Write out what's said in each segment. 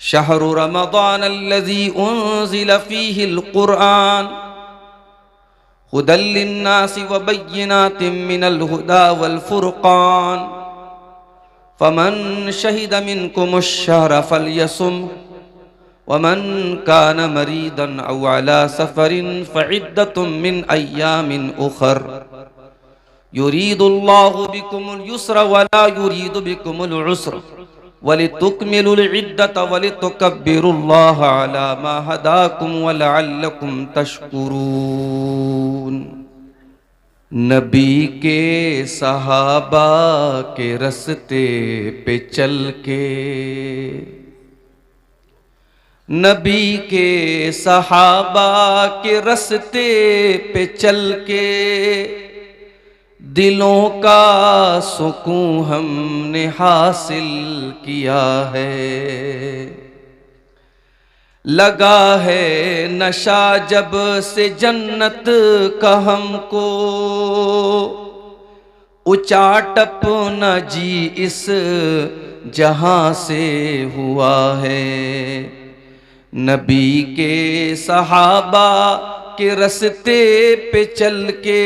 शहरु रमज़ान अल्लज़ी उन्ज़िल फ़ीहिल क़ुरआन हुदल लिन्नासि व बय्यिनातिम मिनल हुदा वल फ़ुरक़ान फ़मन शहिद मिनकुमुश शहरा फ़लयसुम वमन कान मरीदन औ अला सफ़रिन फ़इद्दतुम मिन अय्यामिन उख़र युरीदुल्लाहु बिकुमुल युस्रा वला युरीदु बिकुमुल उस्रा वलितुकमिलुल इद्दत वलितुकब्बिरुल्लाह अला मा हदाकुम वलअल्लकुम तशकुरून। नबी के सहाबा के रस्ते पे चल के, नबी के सहाबा के रस्ते पे चल के दिलों का सुकून हमने हासिल किया है। लगा है नशा जब से जन्नत का हमको, उचाटप न जी इस जहां से हुआ है। नबी के सहाबा के रस्ते पे चल के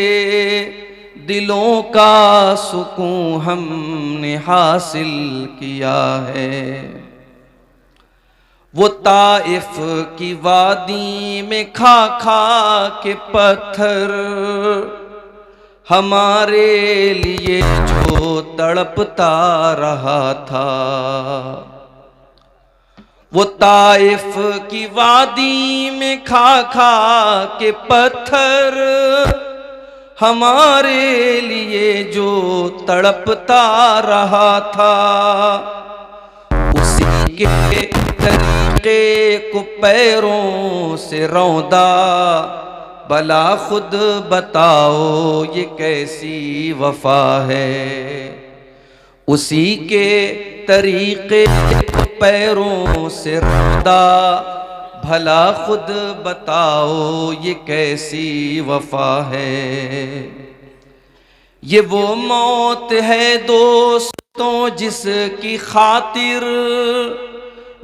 दिलों का सुकून हमने हासिल किया है। वो ताइफ की वादी में खा खा के पत्थर हमारे लिए जो तड़पता रहा था, वो ताइफ की वादी में खा खा के पत्थर हमारे लिए जो तड़पता रहा था, उसी के तरीके को पैरों से रौंदा। भला खुद बताओ ये कैसी वफा है। उसी के तरीके को पैरों से रौंदा। भला खुद बताओ ये कैसी वफा है। ये वो मौत है दोस्तों जिसकी खातिर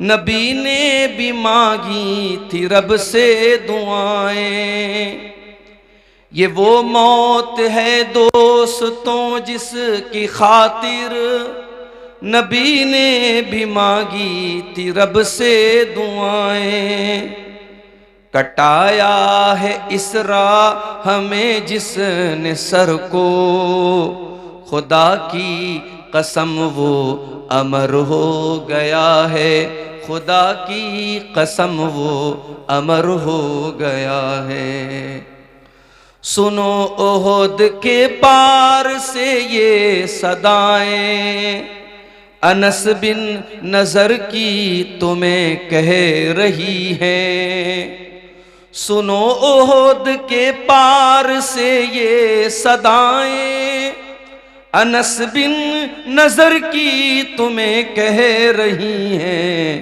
नबी ने भी मांगी थी रब से दुआएं। ये वो मौत है दोस्तों जिसकी खातिर नबी ने भी मांगी थी रब से दुआएं। कटाया है इस राह हमें जिसने सर को, खुदा की कसम वो अमर हो गया है। खुदा की कसम वो अमर हो गया है। सुनो ओहद के पार से ये सदाएं, अनस बिन नजर की तुम्हें कह रही है। सुनो ओहद के पार से ये सदाएं, अनस बिन नजर की तुम्हें कह रही हैं।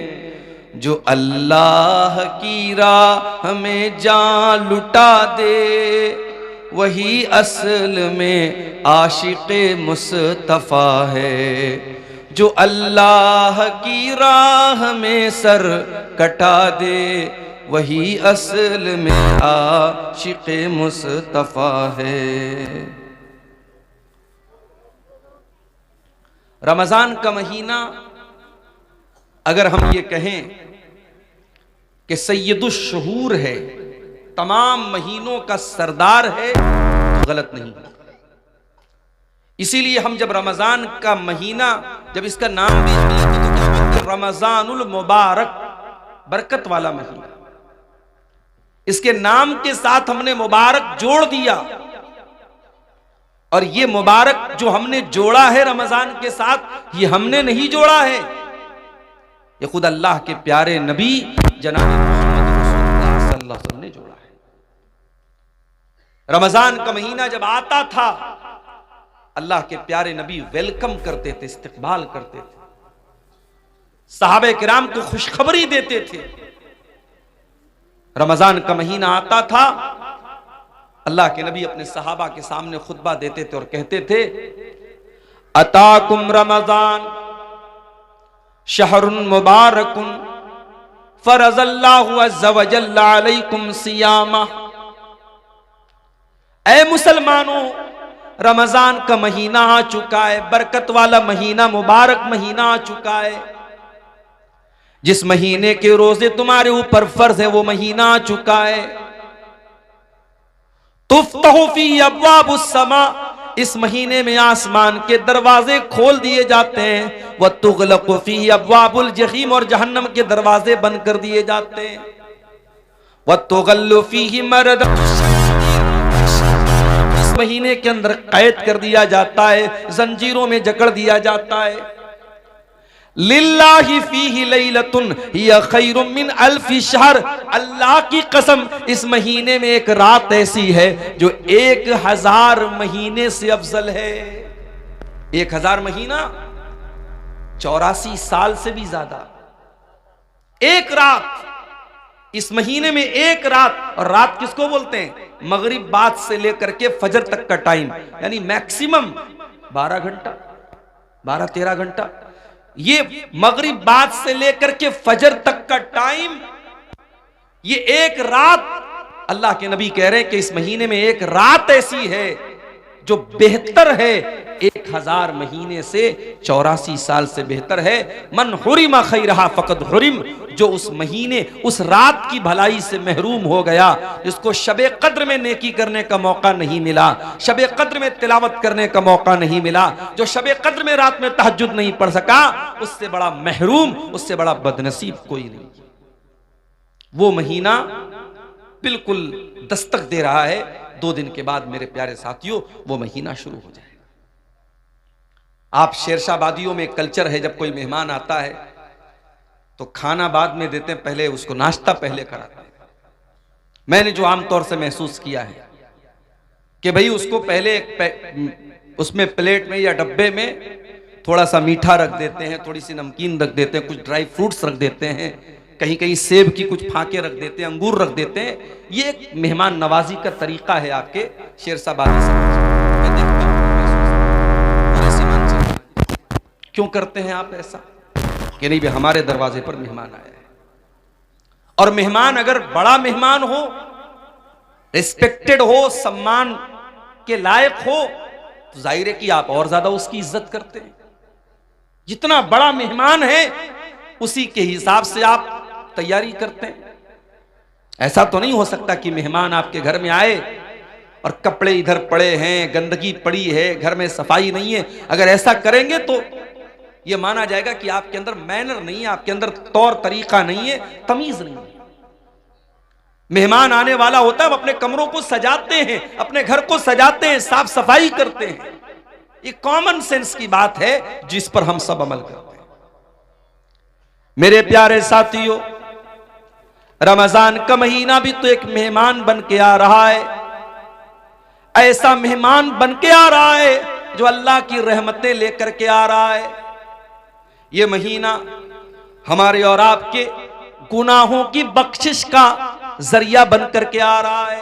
जो अल्लाह की राह में जान लुटा दे, वही असल में आशिक़े मुस्तफ़ा है। जो अल्लाह की राह में सर कटा दे, वही असल में आशिक़े मुस्तफ़ा है। रमज़ान का महीना अगर हम ये कहें कि सैयदुश शुहूर है, तमाम महीनों का सरदार है, तो गलत नहीं है। इसीलिए हम जब रमज़ान का महीना, जब इसका नाम भी तो क्या बोलते हैं? रमज़ानुल मुबारक, बरकत वाला महीना। इसके नाम के साथ हमने मुबारक जोड़ दिया, और ये मुबारक जो हमने जोड़ा है रमजान के साथ, ये हमने नहीं जोड़ा है, ये खुद अल्लाह के प्यारे नबी जनाब मोहम्मद रसूलुल्लाह सल्लल्लाहु अलैहि वसल्लम ने जोड़ा है। रमजान का महीना जब आता था, अल्लाह के प्यारे नबी वेलकम करते थे, इस्तकबाल करते थे, सहाबे किराम को खुशखबरी देते थे। रमजान का महीना आता था, अल्लाह के नबी अपने सहाबा के सामने खुतबा देते थे और कहते थे, अताकुम रमजान शहरुन मुबारकुन फरज़ल्लाहु अज़्ज़ा व जल्ला अलैकुम सियामा। ऐ मुसलमानों, रमजान का महीना आ चुका है, बरकत वाला महीना, मुबारक महीना आ चुका है। जिस महीने के रोजे तुम्हारे ऊपर फर्ज है वो महीना आ चुका है। तुफ्तहु फी अब्वाबुस समा, इस महीने में आसमान के दरवाजे खोल दिए जाते हैं। वह तुगलक़ु फीही अब्वाबुल जहीम, और जहन्नम के दरवाजे बंद कर दिए जाते हैं। वह तुगल्लु फीही मरद, इस महीने के अंदर कैद कर दिया जाता है, जंजीरों में जकड़ दिया जाता है। लिल्लाहि फीही लैलतुन हिया खैरुम मिन अल्फि शहर, अल्लाह की कसम इस महीने में एक रात ऐसी है जो 1000 महीने से अफजल है। 1000 महीना 84 साल से भी ज्यादा। एक रात, इस महीने में एक रात, और रात किसको बोलते हैं? मगरिब बाद से लेकर के फजर तक का टाइम, यानी मैक्सिमम 12 घंटा, 12-13 घंटा। ये मगरिब बाद से लेकर के फजर तक का टाइम, ये एक रात, अल्लाह के नबी कह रहे हैं कि इस महीने में एक रात ऐसी है जो बेहतर है 1000 महीने से, 84 साल से बेहतर है। मन हुरिमा खैरहा फकद हुरिम, जो उस महीने, उस रात की भलाई से महरूम हो गया, जिसको शबे कद्र में नेकी करने का मौका नहीं मिला, शबे कद्र में तिलावत करने का मौका नहीं मिला, जो शबे कद्र में रात में तहज्जुद नहीं पढ़ सका, उससे बड़ा महरूम, उससे बड़ा बदनसीब कोई नहीं। वो महीना बिल्कुल दस्तक दे रहा है। 2 दिन के बाद मेरे प्यारे साथियों वो महीना शुरू हो जाएगा। आप शेरशाह वादियों में कल्चर है, जब कोई मेहमान आता है तो खाना बाद में देते हैं, पहले उसको नाश्ता पहले कराते हैं। मैंने जो आमतौर से महसूस किया है कि भाई उसको पहले उसमें प्लेट में या डब्बे में थोड़ा सा मीठा रख देते हैं, थोड़ी सी नमकीन रख देते हैं, कुछ ड्राई फ्रूट्स रख देते हैं, कहीं कहीं सेब की कुछ फाके रख देते हैं, अंगूर रख देते हैं। ये एक मेहमान नवाजी का तरीका है आपके शेरशाह वादी समाज में। क्यों करते हैं आप ऐसा? कि नहीं भाई हमारे दरवाजे पर मेहमान आया है, और मेहमान अगर बड़ा मेहमान हो, रिस्पेक्टेड हो, सम्मान के लायक हो, तो जाहिर है कि आप और ज्यादा उसकी इज्जत करते हैं। जितना बड़ा मेहमान है उसी के हिसाब से आप तैयारी करते हैं। ऐसा तो नहीं हो सकता कि मेहमान आपके घर में आए और कपड़े इधर पड़े हैं, गंदगी पड़ी है, घर में सफाई नहीं है। अगर ऐसा करेंगे तो यह माना जाएगा कि आपके अंदर मैनर नहीं है, आपके अंदर तौर तरीका नहीं है, तमीज नहीं है। मेहमान आने वाला होता है, हम अपने कमरों को सजाते हैं, अपने घर को सजाते हैं, साफ सफाई करते हैं। ये कॉमन सेंस की बात है जिस पर हम सब अमल करते हैं। मेरे प्यारे साथियों, रमजान का महीना भी तो एक मेहमान बन के आ रहा है। ऐसा मेहमान बन के आ रहा है जो अल्लाह की रहमतें लेकर के आ रहा है। ये महीना हमारे और आपके गुनाहों की बख्शिश का जरिया बन करके आ रहा है।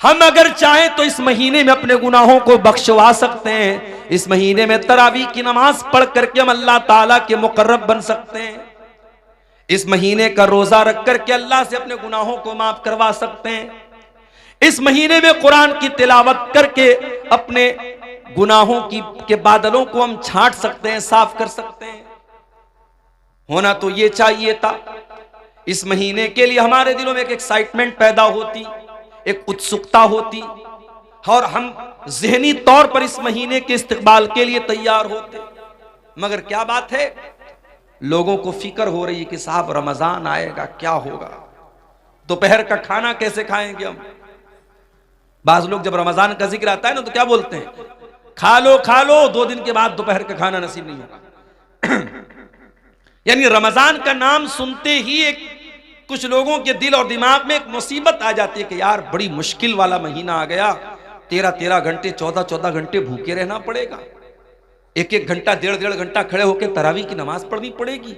हम अगर चाहें तो इस महीने में अपने गुनाहों को बख्शवा सकते हैं। इस महीने में तरावीह की नमाज पढ़ करके हम अल्लाह ताला के मुकर्रब बन सकते हैं। इस महीने का रोजा रख करके अल्लाह से अपने गुनाहों को माफ करवा सकते हैं। इस महीने में कुरान की तिलावत करके अपने गुनाहों के बादलों को हम छांट सकते हैं, साफ कर सकते हैं। होना तो ये चाहिए था, इस महीने के लिए हमारे दिलों में एक एक्साइटमेंट पैदा होती, एक उत्सुकता होती, और हम ज़हनी तौर पर इस महीने के इस्तकबाल के लिए तैयार होते। मगर क्या बात है, लोगों को फिक्र हो रही है कि साहब रमजान आएगा, क्या होगा, दोपहर का खाना कैसे खाएंगे हम। बाज लोग जब रमजान का जिक्र आता है ना तो क्या बोलते हैं, खा लो 2 दिन के बाद दोपहर का खाना नसीब नहीं होगा। यानी रमजान का नाम सुनते ही एक कुछ लोगों के दिल और दिमाग में एक मुसीबत आ जाती है कि यार बड़ी मुश्किल वाला महीना आ गया, 13-13 घंटे 14-14 घंटे भूखे रहना पड़ेगा, 1-1 घंटा 1.5 घंटा खड़े होकर तरावी की नमाज पढ़नी पड़ेगी,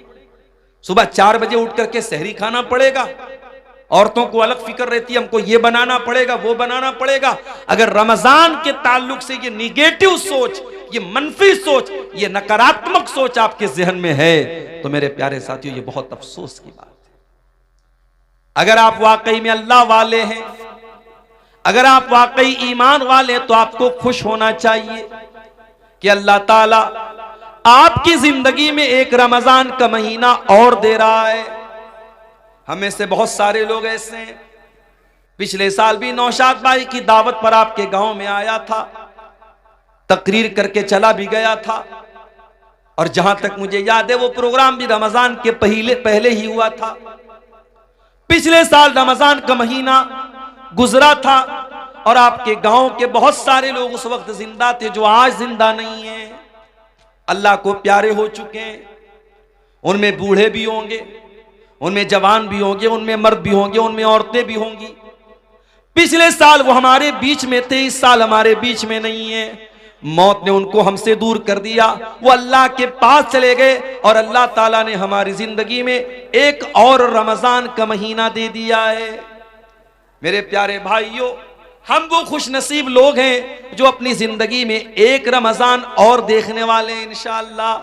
सुबह 4 बजे उठ करके सहरी खाना पड़ेगा। औरतों को अलग फिक्र रहती है, हमको ये बनाना पड़ेगा, वो बनाना पड़ेगा। अगर रमजान के ताल्लुक से ये निगेटिव सोच, ये मनफी सोच, ये नकारात्मक सोच आपके जहन में है तो मेरे प्यारे साथियों ये बहुत अफसोस की बात है। अगर आप वाकई में अल्लाह वाले हैं, अगर आप वाकई ईमान वाले हैं, तो आपको खुश होना चाहिए कि अल्लाह ताला आपकी जिंदगी में एक रमजान का महीना और दे रहा है। हमें से बहुत सारे लोग ऐसे हैं, पिछले साल भी नौशाद भाई की दावत पर आपके गांव में आया था, तकरीर करके चला भी गया था, और जहां तक मुझे याद है वो प्रोग्राम भी रमजान के पहले ही हुआ था। पिछले साल रमजान का महीना गुजरा था और आपके गांव के बहुत सारे लोग उस वक्त जिंदा थे जो आज जिंदा नहीं है, अल्लाह को प्यारे हो चुके हैं। उनमें बूढ़े भी होंगे, उनमें जवान भी होंगे, उनमें मर्द भी होंगे, उनमें औरतें भी होंगी। पिछले साल वो हमारे बीच में थे, इस साल हमारे बीच में नहीं है। मौत ने उनको हमसे दूर कर दिया, वो अल्लाह के पास चले गए और अल्लाह ताला ने हमारी जिंदगी में एक और रमजान का महीना दे दिया है। मेरे प्यारे भाइयों, हम वो खुश नसीब लोग हैं जो अपनी जिंदगी में एक रमजान और देखने वाले हैं इंशाअल्लाह।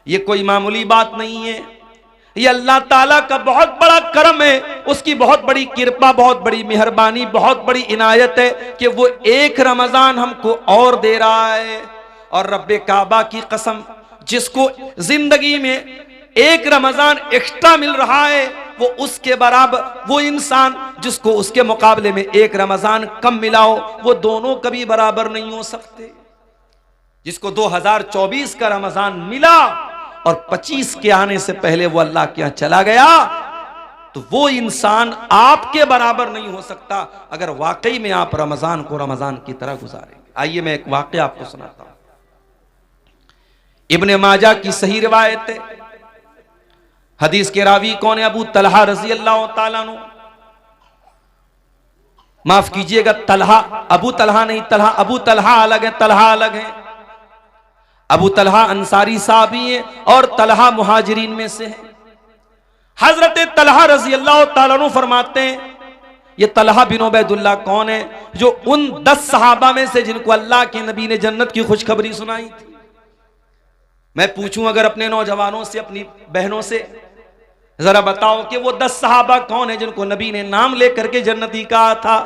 ये कोई मामूली बात नहीं है, ये अल्लाह ताला का बहुत बड़ा करम है, उसकी बहुत बड़ी कृपा, बहुत बड़ी मेहरबानी, बहुत बड़ी इनायत है कि वो एक रमजान हमको और दे रहा है। और रब्बे काबा की कसम, जिसको जिंदगी में एक रमजान एक्स्ट्रा मिल रहा है, वो उसके बराबर, वो इंसान जिसको उसके मुकाबले में एक रमजान कम मिला हो, वो दोनों कभी बराबर नहीं हो सकते। जिसको 2024 का रमजान मिला और 25 के आने से पहले वो अल्लाह के यहां चला गया, तो वो इंसान आपके बराबर नहीं हो सकता अगर वाकई में आप रमजान को रमजान की तरह गुजारेंगे। आइए मैं एक वाकया आपको सुनाता हूं। इब्ने माजा की सही रिवायत है। हदीस के रावी कौन है? अबू तलहा रजी अल्लाह ताला अन्हु। माफ कीजिएगा, तलहा, अबू तलहा नहीं, तलहा, अबू तलहा अलग है, तलहा अलग है। अबू तलहा अंसारी साहबी है और तलहा मुहाजिरीन में से है। हजरत तलहा रजी अल्लाह ताला अन्हु फरमाते हैं, ये तलहा बिन उबैदुल्लाह कौन है? जो उन 10 सहाबा में से जिनको अल्लाह के नबी ने जन्नत की खुशखबरी सुनाई थी। मैं पूछूं अगर अपने नौजवानों से, अपनी बहनों से, जरा बताओ कि वो 10 सहाबा कौन है जिनको नबी ने नाम लेकर के जन्नती कहा था,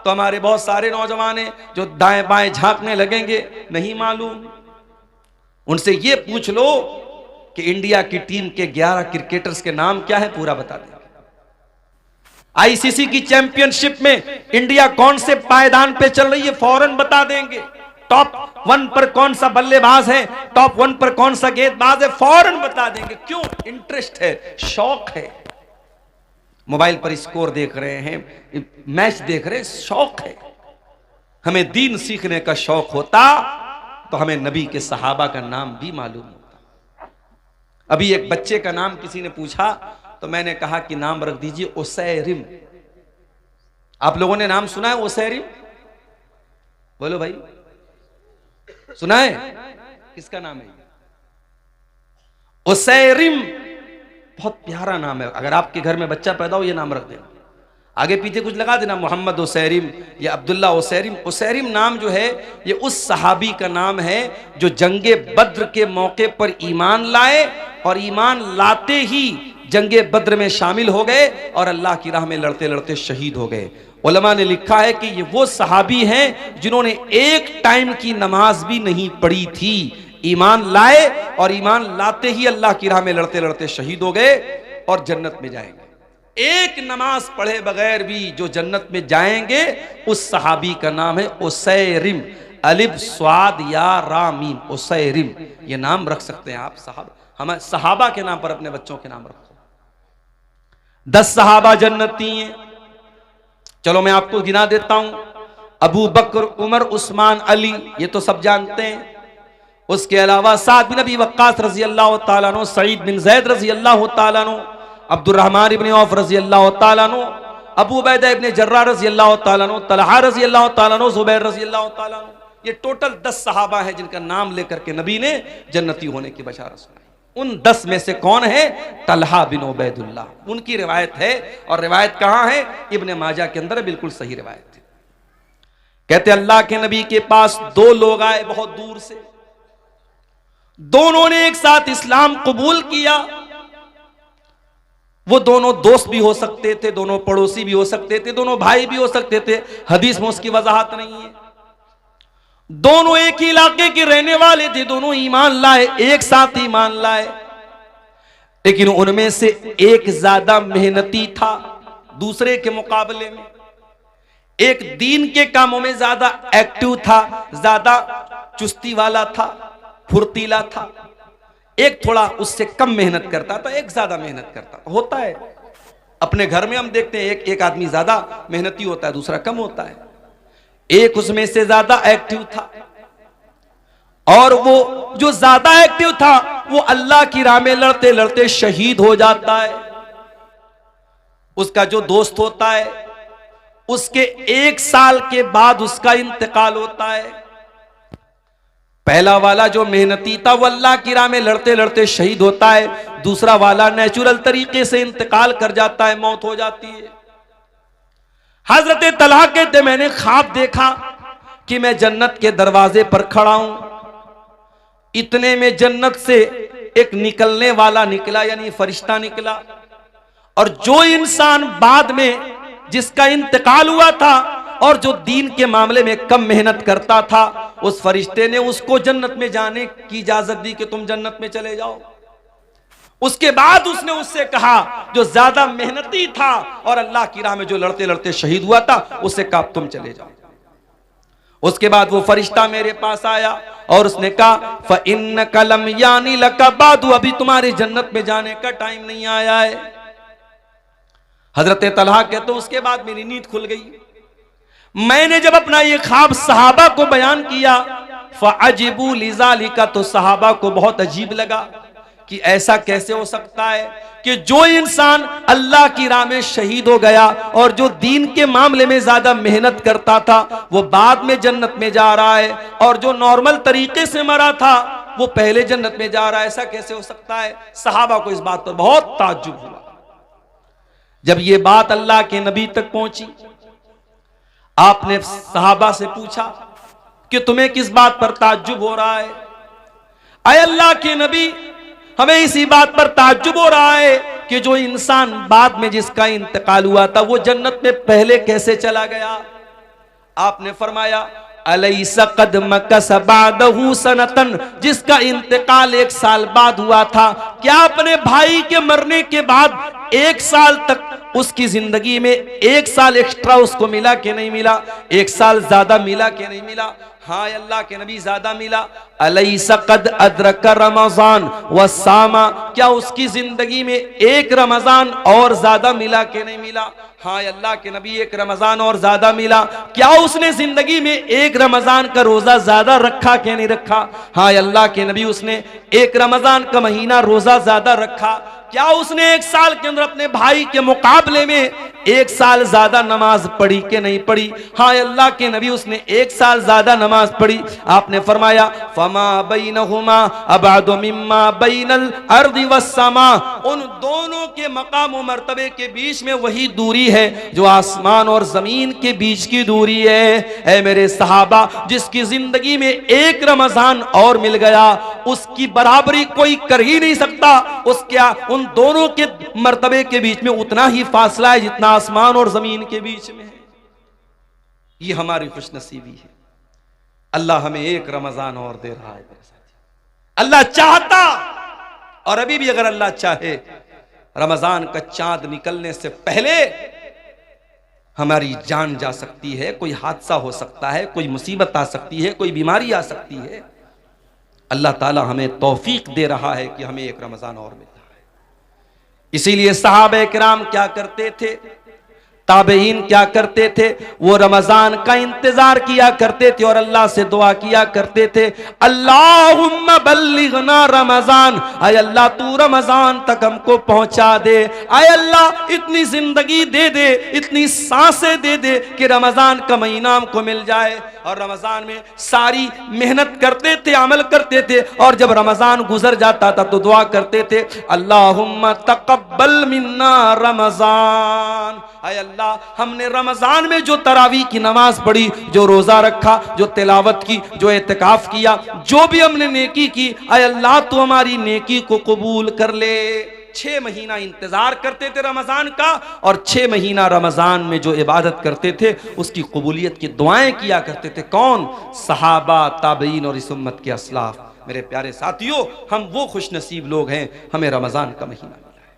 तो हमारे बहुत सारे नौजवान हैं जो दाएं बाएं झांकने लगेंगे, नहीं मालूम। उनसे ये पूछ लो कि इंडिया की टीम के 11 क्रिकेटर्स के नाम क्या है, पूरा बता देंगे। आईसीसी की चैंपियनशिप में इंडिया कौन से पायदान पे चल रही है, फौरन बता देंगे। टॉप 1 पर कौन सा बल्लेबाज है, टॉप 1 पर कौन सा गेंदबाज है, फौरन बता देंगे। क्यों? इंटरेस्ट है, शौक है। मोबाइल पर स्कोर देख रहे हैं, मैच देख रहे हैं, शौक है। हमें दीन सीखने का शौक होता तो हमें नबी के सहाबा का नाम भी मालूम होता। अभी एक बच्चे का नाम किसी ने पूछा तो मैंने कहा कि नाम रख दीजिए उसैरिम। आप लोगों ने नाम सुना है उसैरिम? बोलो भाई, सुना है? किसका नाम है उसैरिम? बहुत प्यारा नाम है। अगर आपके घर में बच्चा पैदा हो, ये नाम रख देना, आगे पीछे कुछ लगा देना, मोहम्मद उसैरिम या अब्दुल्ला उसैरिम। उसैरिम नाम जो है ये उस सहाबी का नाम है जो जंगे बद्र के मौके पर ईमान लाए और ईमान लाते ही जंगे बद्र में शामिल हो गए और अल्लाह की राह में लड़ते लड़ते शहीद हो गए। उलमा ने लिखा है कि ये वो सहाबी हैं जिन्होंने एक टाइम की नमाज भी नहीं पढ़ी थी, ईमान लाए और ईमान लाते ही अल्लाह की राह में लड़ते लड़ते शहीद हो गए और जन्नत में जाएंगे। एक नमाज पढ़े बगैर भी जो जन्नत में जाएंगे, उस सहाबी का नाम है उसैरिम। अलिफ स्वाद या रामीम, उसैरिम। ये नाम रख सकते हैं आप। हम सहाबा के नाम पर अपने बच्चों के नाम रखो। 10 सहाबा जन्नती हैं। चलो मैं आपको गिना देता हूं। अबू बकर, उमर, उस्मान, अली, ये तो सब जानते हैं। उसके अलावा साद बिन अबी वक्कास रजी अल्लाह ताला अन्हु, सईद बिन ज़ैद रजी अल्लाह ताला अन्हु, अब्दुर्रहमान इब्न औफ रजी अल्लाह ताला अन्हु, अबू उबैदा इब्न जर्राह रजी अल्लाह ताला अन्हु, तलहा रजी अल्लाह ताला अन्हु, जुबैर रजी अल्लाह ताला अन्हु। ये टोटल 10 सहाबा हैं जिनका नाम लेकर के नबी ने जन्नती होने की बशारत सुनाई। उन 10 में से कौन है? तलहा बिन उबैदुल्लाह। उनकी रिवायत है, और रिवायत कहां है? इब्ने माजा के अंदर, बिल्कुल सही रिवायत है। कहते अल्लाह के नबी के पास 2 लोग आए बहुत दूर से। दोनों ने एक साथ इस्लाम कबूल किया। वो दोनों दोस्त भी हो सकते थे, दोनों पड़ोसी भी हो सकते थे, दोनों भाई भी हो सकते थे, हदीस में उसकी वजाहत नहीं है। दोनों एक ही इलाके के रहने वाले थे, दोनों ईमान लाए, एक साथ ईमान लाए, लेकिन उनमें से एक ज्यादा मेहनती था दूसरे के मुकाबले में। एक दीन के कामों में ज्यादा एक्टिव था, ज्यादा चुस्ती वाला था, फुर्तीला था। एक थोड़ा उससे कम मेहनत करता था, एक ज्यादा मेहनत करता था। होता है अपने घर में, हम देखते हैं एक आदमी ज्यादा मेहनती होता है, दूसरा कम होता है। एक उसमें से ज्यादा एक्टिव था, और वो जो ज्यादा एक्टिव था वो अल्लाह की राह में लड़ते लड़ते शहीद हो जाता है। उसका जो दोस्त होता है उसके 1 साल के बाद उसका इंतकाल होता है। पहला वाला जो मेहनती था वो अल्लाह की राह में लड़ते लड़ते शहीद होता है, दूसरा वाला नेचुरल तरीके से इंतकाल कर जाता है, मौत हो जाती है। हजरत तलहा कहते मैंने ख्वाब देखा कि मैं जन्नत के दरवाजे पर खड़ा हूं, इतने में जन्नत से एक निकलने वाला निकला, यानी फरिश्ता निकला, और जो इंसान बाद में जिसका इंतकाल हुआ था और जो दीन के मामले में कम मेहनत करता था, उस फरिश्ते ने उसको जन्नत में जाने की इजाजत दी कि तुम जन्नत में चले जाओ। उसके बाद उसने उससे कहा जो ज्यादा मेहनती था और अल्लाह की राह में जो लड़ते लड़ते शहीद हुआ था, उससे कहा तुम चले जाओ। उसके बाद वो फरिश्ता मेरे पास आया और उसने कहा फ़इन्नक लम यानी लका बादु, अभी तुम्हारे जन्नत में जाने का टाइम नहीं आया है। हजरत तलहा कहते तो उसके बाद मेरी नींद खुल गई। मैंने जब अपना ये ख्वाब सहाबा को बयान किया, फ़अजिबू लिज़ालिका, तो सहाबा को बहुत अजीब लगा कि ऐसा कैसे हो सकता है कि जो इंसान अल्लाह की राह में शहीद हो गया और जो दीन के मामले में ज्यादा मेहनत करता था वो बाद में जन्नत में जा रहा है, और जो नॉर्मल तरीके से मरा था वो पहले जन्नत में जा रहा है, ऐसा कैसे हो सकता है। सहाबा को इस बात पर बहुत ताज्जुब हुआ। जब ये बात अल्लाह के नबी तक पहुंची, आपने सहाबा से पूछा कि तुम्हें किस बात पर ताज्जुब हो रहा है। अय अल्लाह के नबी, हमें इसी बात पर ताज्जुब हो रहा है कि जो इंसान बाद में जिसका इंतकाल हुआ था वो जन्नत में पहले कैसे चला गया। आपने फरमाया अलैसा कद मकस बादहू सनतन, जिसका इंतकाल 1 साल बाद हुआ था, क्या अपने भाई के मरने के बाद 1 साल तक उसकी जिंदगी में 1 साल एक्स्ट्रा उसको मिला कि नहीं मिला, 1 साल ज्यादा मिला कि नहीं मिला। हाँ अल्लाह के नबी ज्यादा मिला। अलैसा कद अदरक रमजान व सामा, क्या उसकी जिंदगी में 1 रमजान और ज्यादा मिला कि नहीं मिला। हाँ अल्लाह के नबी 1 रमजान और ज्यादा मिला। क्या उसने जिंदगी में 1 रमजान का रोजा ज्यादा रखा कि नहीं रखा। हाँ अल्लाह के नबी उसने 1 रमजान का महीना रोजा ज्यादा रखा। क्या उसने 1 साल के अंदर अपने भाई के मुकाबले में 1 साल ज्यादा नमाज पढ़ी कि नहीं पढ़ी। हाँ अल्लाह के नबी उसने 1 साल ज्यादा नमाज पढ़ी। आपने फरमाया फमा बैनहुमा अबादु मिम्मा बैनल अर्दि वस्समा, उन दोनों के मकाम और मर्तबे के बीच में वही दूरी है जो आसमान और जमीन के बीच की दूरी है। ऐ मेरे सहाबा, जिसकी जिंदगी में 1 रमजान और मिल गया उसकी बराबरी कोई कर ही नहीं सकता। उसके उन दोनों के मर्तबे के बीच में उतना ही फासला है जितना आसमान और जमीन के बीच में है। ये हमारी खुशनसीबी है। अल्लाह हमें 1 रमजान और दे रहा है। अल्लाह चाहता, और अभी भी अगर अल्लाह चाहे, रमजान का चांद निकलने से पहले हमारी जान जा सकती है, कोई हादसा हो सकता है, कोई मुसीबत आ सकती है, कोई बीमारी आ सकती है। अल्लाह ताला हमें तौफीक दे रहा है कि हमें 1 रमजान और मिल रहा है। इसीलिए सहाबा किराम क्या करते थे, ताबईन क्या करते थे, वो रमजान का इंतजार किया करते थे और अल्लाह से दुआ किया करते थे, अल्लाहुम्मा बल्लिगना रमजान, आय अल्लाह तू रमजान तक हमको पहुंचा दे। आय अल्लाह इतनी जिंदगी दे दे, इतनी सांसें दे दे कि रमजान का महीना हमको मिल जाए। और रमजान में सारी मेहनत करते थे, अमल करते थे, और जब रमजान गुजर जाता था तो दुआ करते थे, अल्लाहुम्मा तक़ब्बल मिन्ना रमजान, आय अल्लाह हमने रमजान में जो तरावी की नमाज पढ़ी, जो रोजा रखा, जो तिलावत की, जो एतकाफ किया, जो भी हमने नेकी की, आय अल्लाह तू हमारी नेकी को कबूल कर ले। 6 महीना इंतजार करते थे रमजान का, और 6 महीना रमजान में जो इबादत करते थे उसकी कबूलियत की दुआएं किया करते थे। कौन? सहाबा, ताबईन और इस उम्मत के असलाफ। मेरे प्यारे साथियों, हम वो खुश नसीब लोग हैं, हमें रमजान का महीना मिला है।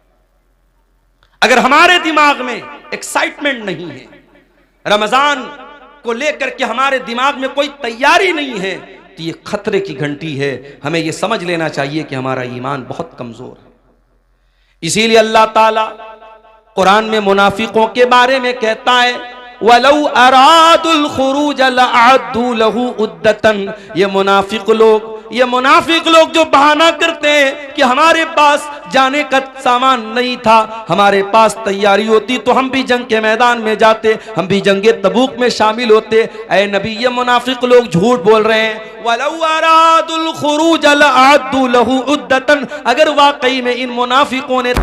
अगर हमारे दिमाग में एक्साइटमेंट नहीं है, रमजान को लेकर के हमारे दिमाग में कोई तैयारी नहीं है, तो ये खतरे की घंटी है। हमें ये समझ लेना चाहिए कि हमारा ईमान बहुत कमजोर है। इसीलिए अल्लाह ताला कुरान में मुनाफिकों के बारे में कहता है, वलौ अरादुल खुरूज लअद्दू लहू उद्दतन। ये मुनाफिक लोग जो बहाना करते हैं कि हमारे पास जाने का सामान नहीं था, हमारे पास तैयारी होती तो हम भी जंग के मैदान में जाते, हम भी जंगे तबूक में शामिल होते। ऐ नबी, ये मुनाफिक लोग झूठ बोल रहे हैं। वलौ अरादुल खुरूज लअद्दू लहू उद्दतन, अगर वाकई में इन मुनाफिकों ने,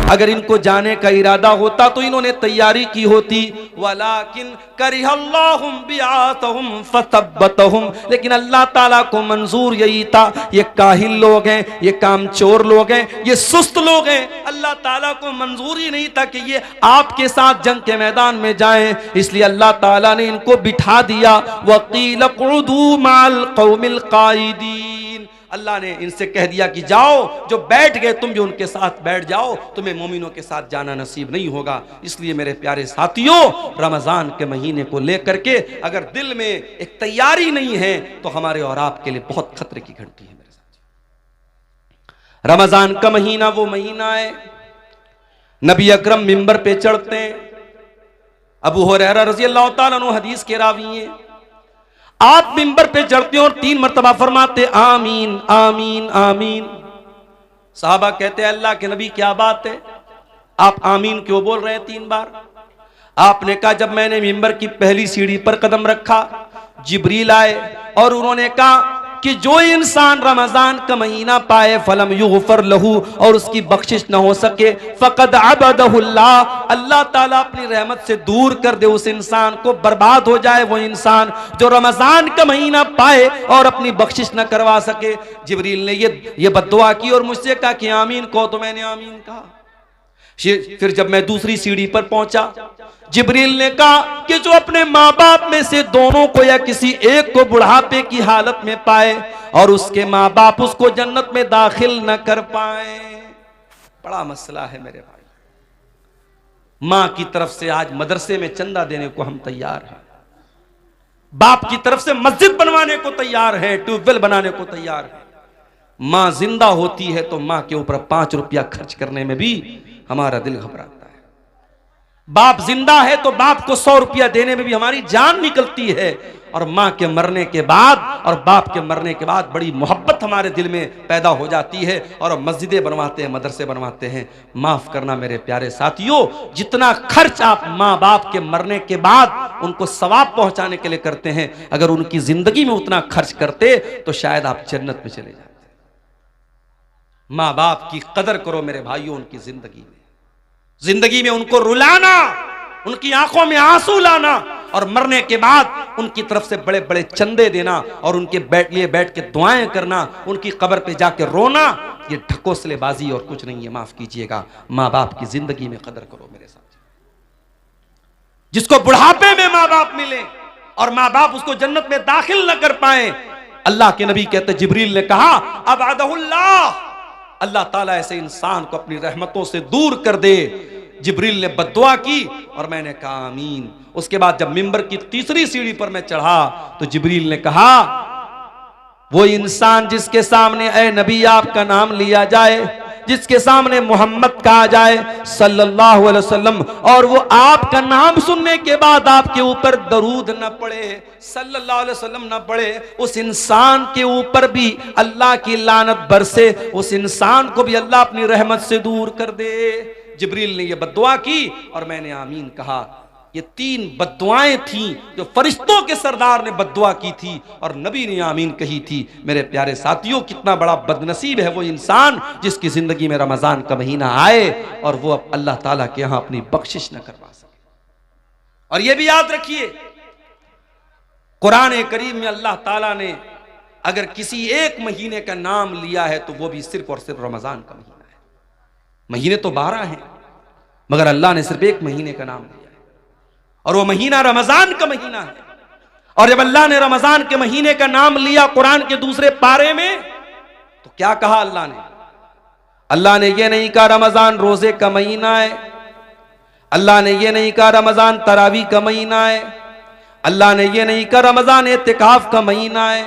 अगर इनको जाने का इरादा होता तो इन्होंने तैयारी की होती। वलाकिन करिहल्लाहुम बिआतहुम फतब्बतहुम, लेकिन अल्लाह ताला को मंजूर यही था। ये काहिल लोग हैं, ये कामचोर लोग हैं, ये सुस्त लोग हैं। अल्लाह ताला को मंजूर ही नहीं था कि ये आपके साथ जंग के मैदान में जाएं, इसलिए अल्लाह ताला ने इनको बिठा दिया। वकील क़ुदू माल क़ौमिल क़ाइदीन, अल्लाह ने इनसे कह दिया कि जाओ, जो बैठ गए तुम भी उनके साथ बैठ जाओ, तुम्हें मोमिनों के साथ जाना नसीब नहीं होगा। इसलिए मेरे प्यारे साथियों, रमजान के महीने को लेकर के अगर दिल में एक तैयारी नहीं है तो हमारे और आपके लिए बहुत खतरे की घंटी है। मेरे साथ, रमजान का महीना वो महीना है, नबी अकरम मिंबर पे चढ़ते हैं। अबू हुरैरा रज़ी अल्लाह ताला अन्हु हदीस के रावी हैं। आप मिंबर पे चढ़ते और 3 मरतबा फरमाते आमीन आमीन आमीन। साहबा कहते हैं, अल्लाह के नबी क्या बात है, आप आमीन क्यों बोल रहे हैं 3 बार? आपने कहा, जब मैंने मिंबर की पहली सीढ़ी पर कदम रखा, जिब्रील आए और उन्होंने कहा कि जो इंसान रमजान का महीना पाए फलम युगफर लहू, और उसकी बख्शिश न हो सके, फकद अबदहुल्लाह, अल्लाह ताला अपनी रहमत से दूर कर दे उस इंसान को, बर्बाद हो जाए वो इंसान जो रमजान का महीना पाए और अपनी बख्शिश न करवा सके। जिब्रील ने ये बद्दुआ की और मुझसे कहा कि आमीन कहो, तो मैंने आमीन कहा। फिर जब मैं दूसरी सीढ़ी पर पहुंचा, जिब्रील ने कहा कि जो अपने माँ बाप में से दोनों को या किसी एक को बुढ़ापे की हालत में पाए और उसके माँ बाप उसको जन्नत में दाखिल न कर पाए। बड़ा मसला है मेरे भाई। मां की तरफ से आज मदरसे में चंदा देने को हम तैयार हैं, बाप की तरफ से मस्जिद बनवाने को तैयार है, ट्यूबवेल बनाने को तैयार है। मां जिंदा होती है तो मां के ऊपर 5 रुपया खर्च करने में भी हमारा दिल घबराता है। बाप जिंदा है तो बाप को 100 रुपया देने में भी हमारी जान निकलती है। और मां के मरने के बाद और बाप के मरने के बाद बड़ी मोहब्बत हमारे दिल में पैदा हो जाती है और मस्जिदें बनवाते हैं, मदरसे बनवाते हैं। माफ करना मेरे प्यारे साथियों, जितना खर्च आप माँ बाप के मरने के बाद उनको सवाब पहुंचाने के लिए करते हैं, अगर उनकी जिंदगी में उतना खर्च करते तो शायद आप जन्नत में चले जाते। माँ बाप की कदर करो मेरे भाइयों, उनकी जिंदगी में उनको रुलाना, उनकी आंखों में आंसू लाना और मरने के बाद उनकी तरफ से बड़े बड़े चंदे देना और उनके लिए बैठ के दुआएं करना, उनकी कब्र पे जाके रोना, ये ढकोसलेबाजी और कुछ नहीं है। माफ कीजिएगा, माँ बाप की जिंदगी में कदर करो मेरे साथ। जिसको बुढ़ापे में माँ बाप मिले और माँ बाप उसको जन्नत में दाखिल न कर पाए, अल्लाह के नबी कहते, जिब्रील ने कहा अबअदहुल्लाह, अल्लाह ताला ऐसे इंसान को अपनी रहमतों से दूर कर दे। जिब्रील ने बद्दुआ की और मैंने कहा आमीन। उसके बाद जब मिंबर की तीसरी सीढ़ी पर मैं चढ़ा तो जिब्रील ने कहा, वो इंसान जिसके सामने ऐ नबी आपका नाम लिया जाए, जिसके सामने मोहम्मद कहा जाए सल्लल्लाहु अलैहि वसल्लम, और वो आपका नाम सुनने के बाद आपके ऊपर दरूद न पड़े, सल्लल्लाहु अलैहि वसल्लम न पड़े, उस इंसान के ऊपर भी अल्लाह की लानत बरसे, उस इंसान को भी अल्लाह अपनी रहमत से दूर कर दे। जिब्रील ने ये बद्दुआ की और मैंने आमीन कहा। ये 3 बद्दुआएं थीं जो फरिश्तों के सरदार ने बद्दुआ की थी और नबी ने आमीन कही थी। मेरे प्यारे साथियों, कितना बड़ा बदनसीब है वो इंसान जिसकी जिंदगी में रमजान का महीना आए और वो अब अल्लाह ताला के यहां अपनी बख्शिश न करवा सके। और ये भी याद रखिए, कुरान करीम में अल्लाह ताला ने अगर किसी एक महीने का नाम लिया है तो वो भी सिर्फ और सिर्फ रमजान का महीना है। महीने तो 12 हैं, मगर अल्लाह ने सिर्फ एक महीने का नाम दिया है, और वो महीना रमजान का महीना है। और जब अल्लाह ने रमजान के महीने का नाम लिया कुरान के दूसरे पारे में, तो क्या कहा अल्लाह ने? अल्लाह ने यह नहीं कहा रमजान रोजे का महीना है, अल्लाह ने यह नहीं कहा रमजान तरावी का महीना है, अल्लाह ने यह नहीं कहा रमजान एतिकाफ का महीना है,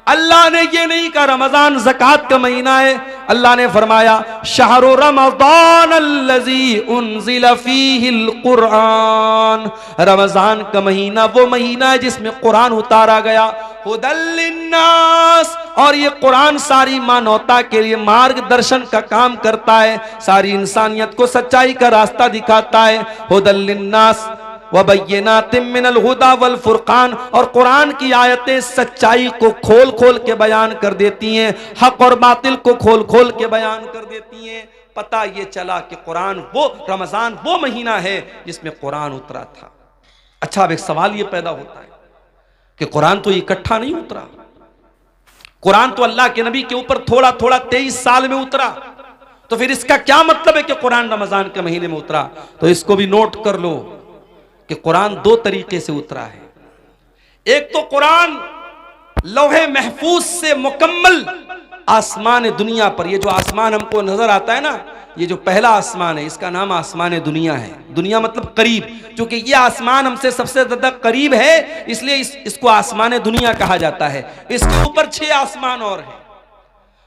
अल्लाह ने ये नहीं कहा रमजान ज़कात का महीना है। अल्लाह ने फरमाया शहरु रमज़ान अल्लज़ी उन्ज़िला फ़ीहिल कुरान, रमजान का महीना वो महीना है जिसमें कुरान उतारा गया। हुदल लिन्नास, और ये कुरान सारी मानवता के लिए मार्गदर्शन का काम करता है, सारी इंसानियत को सच्चाई का रास्ता दिखाता है। हुदल लिन्नास वबय्यिनातिम मिनल हुदा वल फुरकान, और कुरान की आयतें सच्चाई को खोल खोल के बयान कर देती हैं, हक और बातिल को खोल खोल के बयान कर देती हैं। पता ये चला कि कुरान वो रमजान वो महीना है जिसमें कुरान उतरा था। अच्छा, अब एक सवाल ये पैदा होता है कि कुरान तो इकट्ठा नहीं उतरा, कुरान तो अल्लाह के नबी के ऊपर थोड़ा थोड़ा 23 साल में उतरा, तो फिर इसका क्या मतलब है कि कुरान रमजान के महीने में उतरा? तो इसको भी नोट कर लो कि कुरान दो तरीके से उतरा है। एक तो कुरान लौहे महफूज से मुकम्मल आसमान दुनिया पर, ये जो आसमान हमको नजर आता है ना, ये जो पहला आसमान है इसका नाम आसमान दुनिया है। दुनिया मतलब करीब, क्योंकि ये आसमान हमसे सबसे ज्यादा करीब है, इसलिए इसको आसमान दुनिया कहा जाता है। इसके ऊपर 6 आसमान और हैं।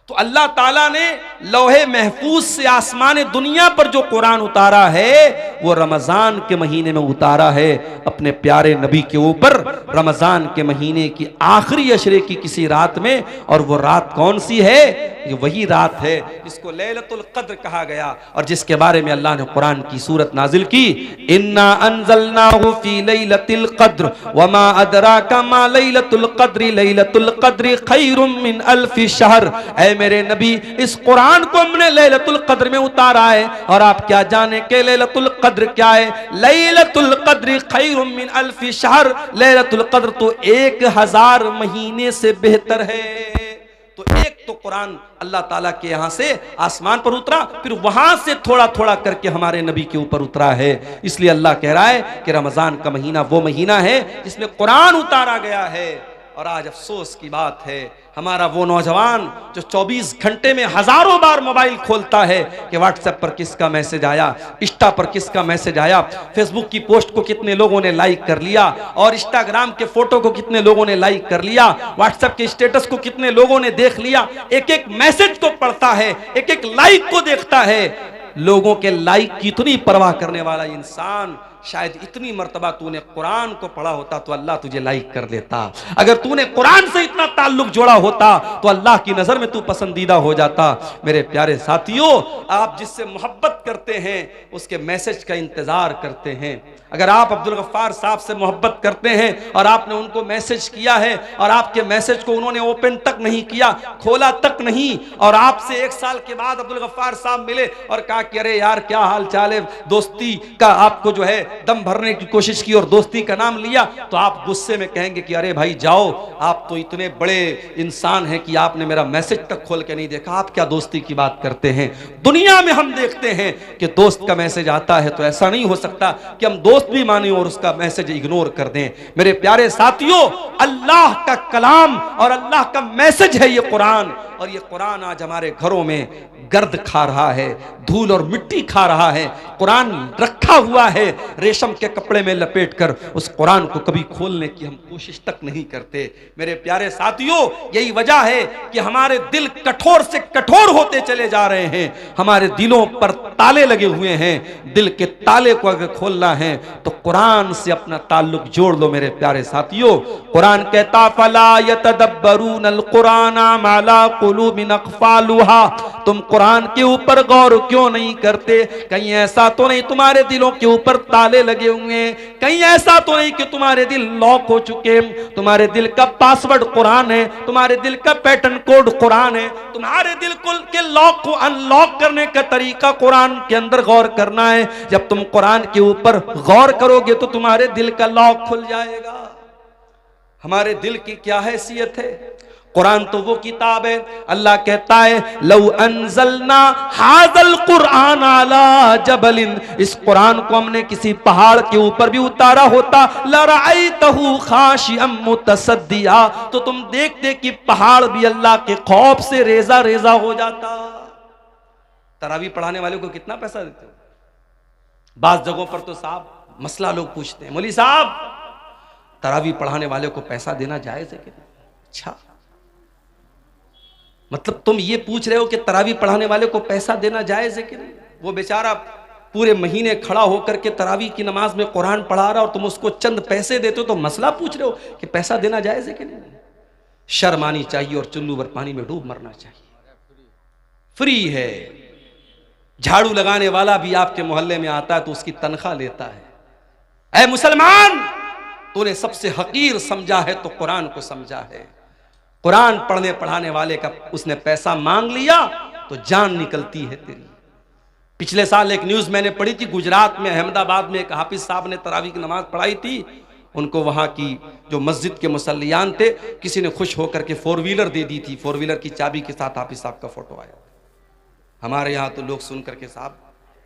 तो अल्लाह ताला ने लौहे महफूज से आसमान दुनिया पर जो कुरान उतारा है वो रमजान के महीने में उतारा है अपने प्यारे नबी के ऊपर, रमजान के महीने की आखिरी अशरे की किसी रात में। और वो रात कौन सी है? ये वही रात है जिसको लैलतुल कद्र कहा गया, और जिसके बारे में अल्लाह ने कुरान की सूरत नाजिल की, इन्ना अंज़लनाहु फी लैलतिल कद्र वमा अदराका मा लैलतुल कद्र लैलतुल कद्र खैरुम मिन अल्फि शहर। ऐ मेरे नबी, इस कुरान को हमने लैलतुल कद्र में उतारा है, और आप क्या जाने के लैलतुल कद्र क्या है? लैलतुल कद्र खैरुम मिन अल्फि शहर, लैलतुल कद्र तो 1000 महीने से बेहतर है। तो एक तो कुरान अल्लाह ताला के यहां से आसमान पर उतरा, फिर वहां से थोड़ा थोड़ा करके हमारे नबी के ऊपर उतरा है। इसलिए अल्लाह कह रहा है कि रमजान का महीना वो महीना है जिसमें कुरान उतारा गया है। और आज अफसोस की बात है, हमारा वो नौजवान जो 24 घंटे में हजारों बार मोबाइल खोलता है कि व्हाट्सएप पर किसका मैसेज आया, इंस्टा पर किसका मैसेज आया, फेसबुक की पोस्ट को कितने लोगों ने लाइक कर लिया, और इंस्टाग्राम के फोटो को कितने लोगों ने लाइक कर लिया, व्हाट्सएप के स्टेटस को कितने लोगों ने देख लिया। एक एक मैसेज को पढ़ता है, एक एक लाइक को देखता है। लोगों के लाइक की इतनी परवाह करने वाला इंसान, शायद इतनी मर्तबा तूने कुरान को पढ़ा होता तो अल्लाह तुझे लाइक कर देता। अगर तूने कुरान से इतना ताल्लुक जोड़ा होता तो अल्लाह की नजर में तू पसंदीदा हो जाता। मेरे प्यारे साथियों, आप जिससे मोहब्बत करते हैं उसके मैसेज का इंतजार करते हैं। अगर आप अब्दुल गफ्फार साहब से मोहब्बत करते हैं और आपने उनको मैसेज किया है और आपके मैसेज को उन्होंने ओपन तक नहीं किया, खोला तक नहीं, और आपसे 1 साल के बाद अब्दुल गफ्फार साहब मिले और कहा कि अरे यार क्या हाल चाल है, दोस्ती का आपको जो है दम भरने की कोशिश की और दोस्ती का नाम लिया, तो आप गुस्से में कहेंगे कि अरे भाई जाओ, आप तो इतने बड़े इंसान हैं कि आपने मेरा मैसेज तक खोल के नहीं देखा, आप क्या दोस्ती की बात करते हैं। दुनिया में हम देखते हैं कि दोस्त का मैसेज आता है तो ऐसा नहीं हो सकता कि हम दोस्त भी माने और उसका मैसेज इग्नोर कर दें। मेरे प्यारे साथियों, अल्लाह का कलाम और अल्लाह का मैसेज है ये कुरान, और ये कुरान आज हमारे घरों में गर्द खा रहा है, धूल और मिट्टी खा रहा है। कुरान रखा हुआ है रेशम के कपड़े में लपेटकर, उस कुरान को कभी खोलने की हम कोशिश तक नहीं करते। मेरे प्यारे साथियों, यही वजह है कि हमारे दिल कठोर से कठोर होते चले जा रहे हैं, हमारे दिलों पर ताले लगे हुए हैं। दिल के ताले को अगर खोलना है तो कुरान से अपना ताल्लुक जोड़ लो। मेरे प्यारे साथियों, कुरान कहता फला यतदब्बरूनल कुरान माला कुलूबिन अक़फ़ालुहा, तुम कुरान के ऊपर गौर क्यों नहीं करते? कहीं ऐसा तो नहीं तुम्हारे दिलों के ऊपर ताले लगे हुए, कहीं ऐसा तो नहीं कि तुम्हारे दिल लॉक हो चुके, तुम्हारे दिल का पासवर्ड कुरान है, तुम्हारे दिल का पैटर्न कोड कुरान है, तुम्हारे दिल के लॉक को अनलॉक करने का तरीका कुरान के अंदर गौर करना है। जब तुम कुरान के ऊपर गौर करोगे तो तुम्हारे दिल का लॉक खुल जाएगा। हमारे दिल की क्या हैसियत है? कुरान तो वो किताब है, अल्लाह कहता है लौ अंजलना हाज़ल कुरान अला जबलिन, इस कुरान को हमने किसी पहाड़ के ऊपर भी उतारा होता, लराइतहु खाशिअम मुतसद्दिया, तो तुम देखते कि पहाड़ भी अल्लाह के खौफ से रेजा रेजा हो जाता। तरावी पढ़ाने वाले को कितना पैसा देते हो? बास जगहों पर तो साहब मसला लोग पूछते हैं, मौलवी साहब तरावी पढ़ाने वाले को पैसा देना जायज है कि नहीं? अच्छा, मतलब तुम ये पूछ रहे हो कि तरावी पढ़ाने वाले को पैसा देना जायज है कि नहीं? वो बेचारा पूरे महीने खड़ा होकर के तरावी की नमाज में कुरान पढ़ा रहा और तुम उसको चंद पैसे देते हो, तो मसला पूछ रहे हो कि पैसा देना जायज है कि नहीं? शर्म आनी चाहिए और चुल्लू भर पानी में डूब मरना चाहिए। फ्री है। झाड़ू लगाने वाला भी आपके मोहल्ले में आता है तो उसकी तनख्वाह लेता है। ऐ मुसलमान, तूने सबसे हकीर समझा है तो कुरान को समझा है। कुरान पढ़ने पढ़ाने वाले का उसने पैसा मांग लिया तो जान निकलती है तेरी। पिछले साल एक न्यूज मैंने पढ़ी थी, गुजरात में अहमदाबाद में एक हाफिज साहब ने तरावी की नमाज पढ़ाई थी। उनको वहां की जो मस्जिद के मुसल्लियान थे, किसी ने खुश होकर के 4 व्हीलर दे दी थी। 4 व्हीलर की चाबी के साथ हाफिज साहब का फोटो आया। हमारे यहाँ तो लोग सुन करके साहब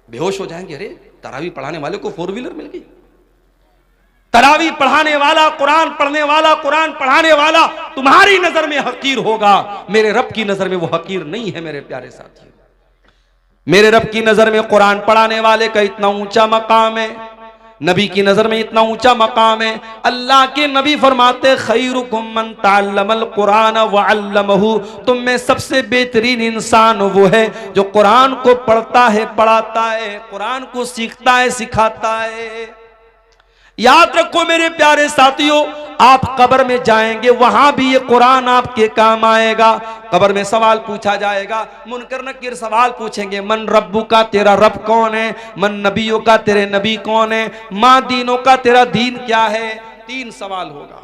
बेहोश हो जाएंगे, अरे तरावी पढ़ाने वाले को 4 व्हीलर मिल गई। तरावी पढ़ाने वाला, कुरान पढ़ने वाला, कुरान पढ़ाने वाला तुम्हारी नजर में हकीर होगा, मेरे रब की नजर में वो हकीर नहीं है। मेरे प्यारे साथियों, मेरे रब की नजर में कुरान पढ़ाने वाले का इतना ऊंचा मकाम है, नबी की नजर में इतना ऊंचा मकाम है। अल्लाह के नबी फरमाते खैरुकुम मन तअल्लमल कुरान व अल्लमहु, तुम में सबसे बेहतरीन इंसान वो है जो कुरान को पढ़ता है, पढ़ाता है, कुरान को सीखता है, सिखाता है। याद रखो मेरे प्यारे साथियों, आप कब्र में जाएंगे वहां भी ये कुरान आपके काम आएगा। कब्र में सवाल पूछा जाएगा, मुनकर नकीर सवाल पूछेंगे, मन रब्बु का, तेरा रब कौन है? मन नबियों का, तेरे नबी कौन है? मां दीनों का, तेरा दीन क्या है? 3 सवाल होगा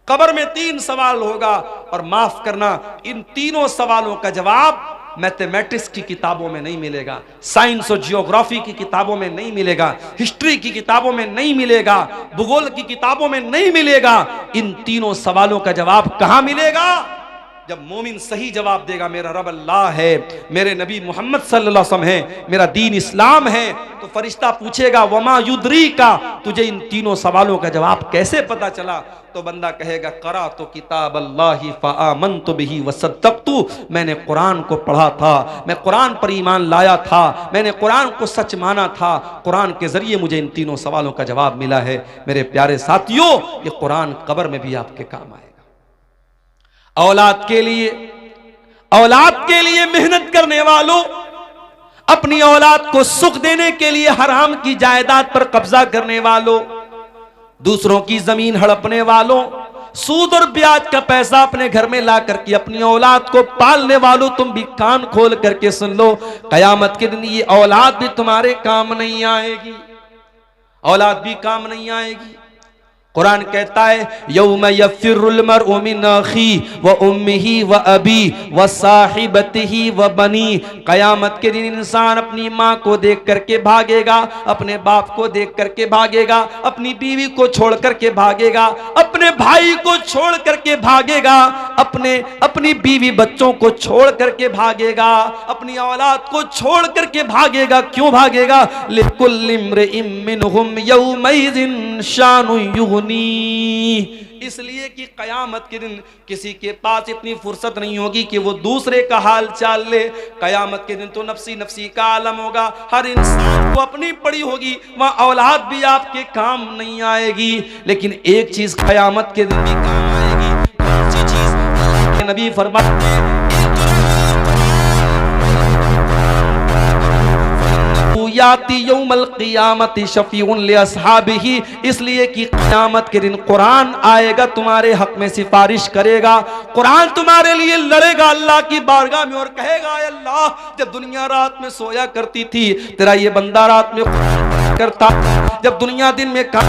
कब्र में, 3 सवाल होगा। और माफ करना, इन तीनों सवालों का जवाब मैथमेटिक्स की किताबों में नहीं मिलेगा, साइंस और जियोग्राफी की किताबों में नहीं मिलेगा, हिस्ट्री की किताबों में नहीं मिलेगा, भूगोल की किताबों में नहीं मिलेगा। इन तीनों सवालों का जवाब कहां मिलेगा? जब मोमिन सही जवाब देगा, मेरा रब अल्लाह है, मेरे नबी मोहम्मद सल्लल्लाहु अलैहि वसल्लम है, मेरा दीन इस्लाम है, तो फरिश्ता पूछेगा वमा युद्री का, तुझे इन तीनों सवालों का जवाब कैसे पता चला? तो बंदा कहेगा करा तो किताब अल्लाह फ़आमनतु बिही वसद्दक़तु, मैंने कुरान को पढ़ा था, मैं कुरान पर ईमान लाया था, मैंने कुरान को सच माना था, कुरान के जरिए मुझे इन तीनों सवालों का जवाब मिला है। मेरे प्यारे साथियों, ये कुरान कब्र में भी आपके काम आएगा। औलाद के लिए मेहनत करने वालों, अपनी औलाद को सुख देने के लिए हराम की जायदाद पर कब्जा करने वालों, दूसरों की जमीन हड़पने वालों, सूद और ब्याज का पैसा अपने घर में ला करके अपनी औलाद को पालने वालों, तुम भी कान खोल करके सुन लो, कयामत के दिन ये औलाद भी तुम्हारे काम नहीं आएगी, औलाद भी काम नहीं आएगी। कुरान कहता है यौम यफ़िरुल मरउ मिन अखी व उम्मिही व अबी व साहिबतिही व बनी, कयामत के दिन इंसान अपनी माँ को देख करके भागेगा, अपने बाप को देख करके भागेगा, अपनी बीवी को छोड़ करके भागेगा, अपने भाई को छोड़ करके भागेगा, अपनी बीवी बच्चों को छोड़ करके भागेगा, अपनी औलाद को छोड़ करके भागेगा। क्यों भागेगा? लिकुल्लि इम्रिइम मिनहुम यौमइज़िन शानु युग़नी, इसलिए कि कयामत के दिन किसी के पास इतनी फुर्सत नहीं होगी कि वो दूसरे का हाल चाल ले। कयामत के दिन तो नफ्सी नफ्सी का आलम होगा, हर इंसान को अपनी पड़ी होगी, वहां औलाद भी आपके काम नहीं आएगी। लेकिन एक चीज कयामत के दिन भी काम आएगी, कौन सी चीज? नबी फरमाते हैं याती यौमल क़ियामति शफ़ीउन लि अस्हाबिही, इसलिए कि क़यामत के दिन कुरान आएगा, तुम्हारे हक में सिफारिश करेगा, कुरान तुम्हारे लिए लड़ेगा अल्लाह की बारगाह में और कहेगा अल्लाह, जब दुनिया रात में सोया करती थी, तेरा ये बंदा रात में कुरान करता था, जब दुनिया दिन में काम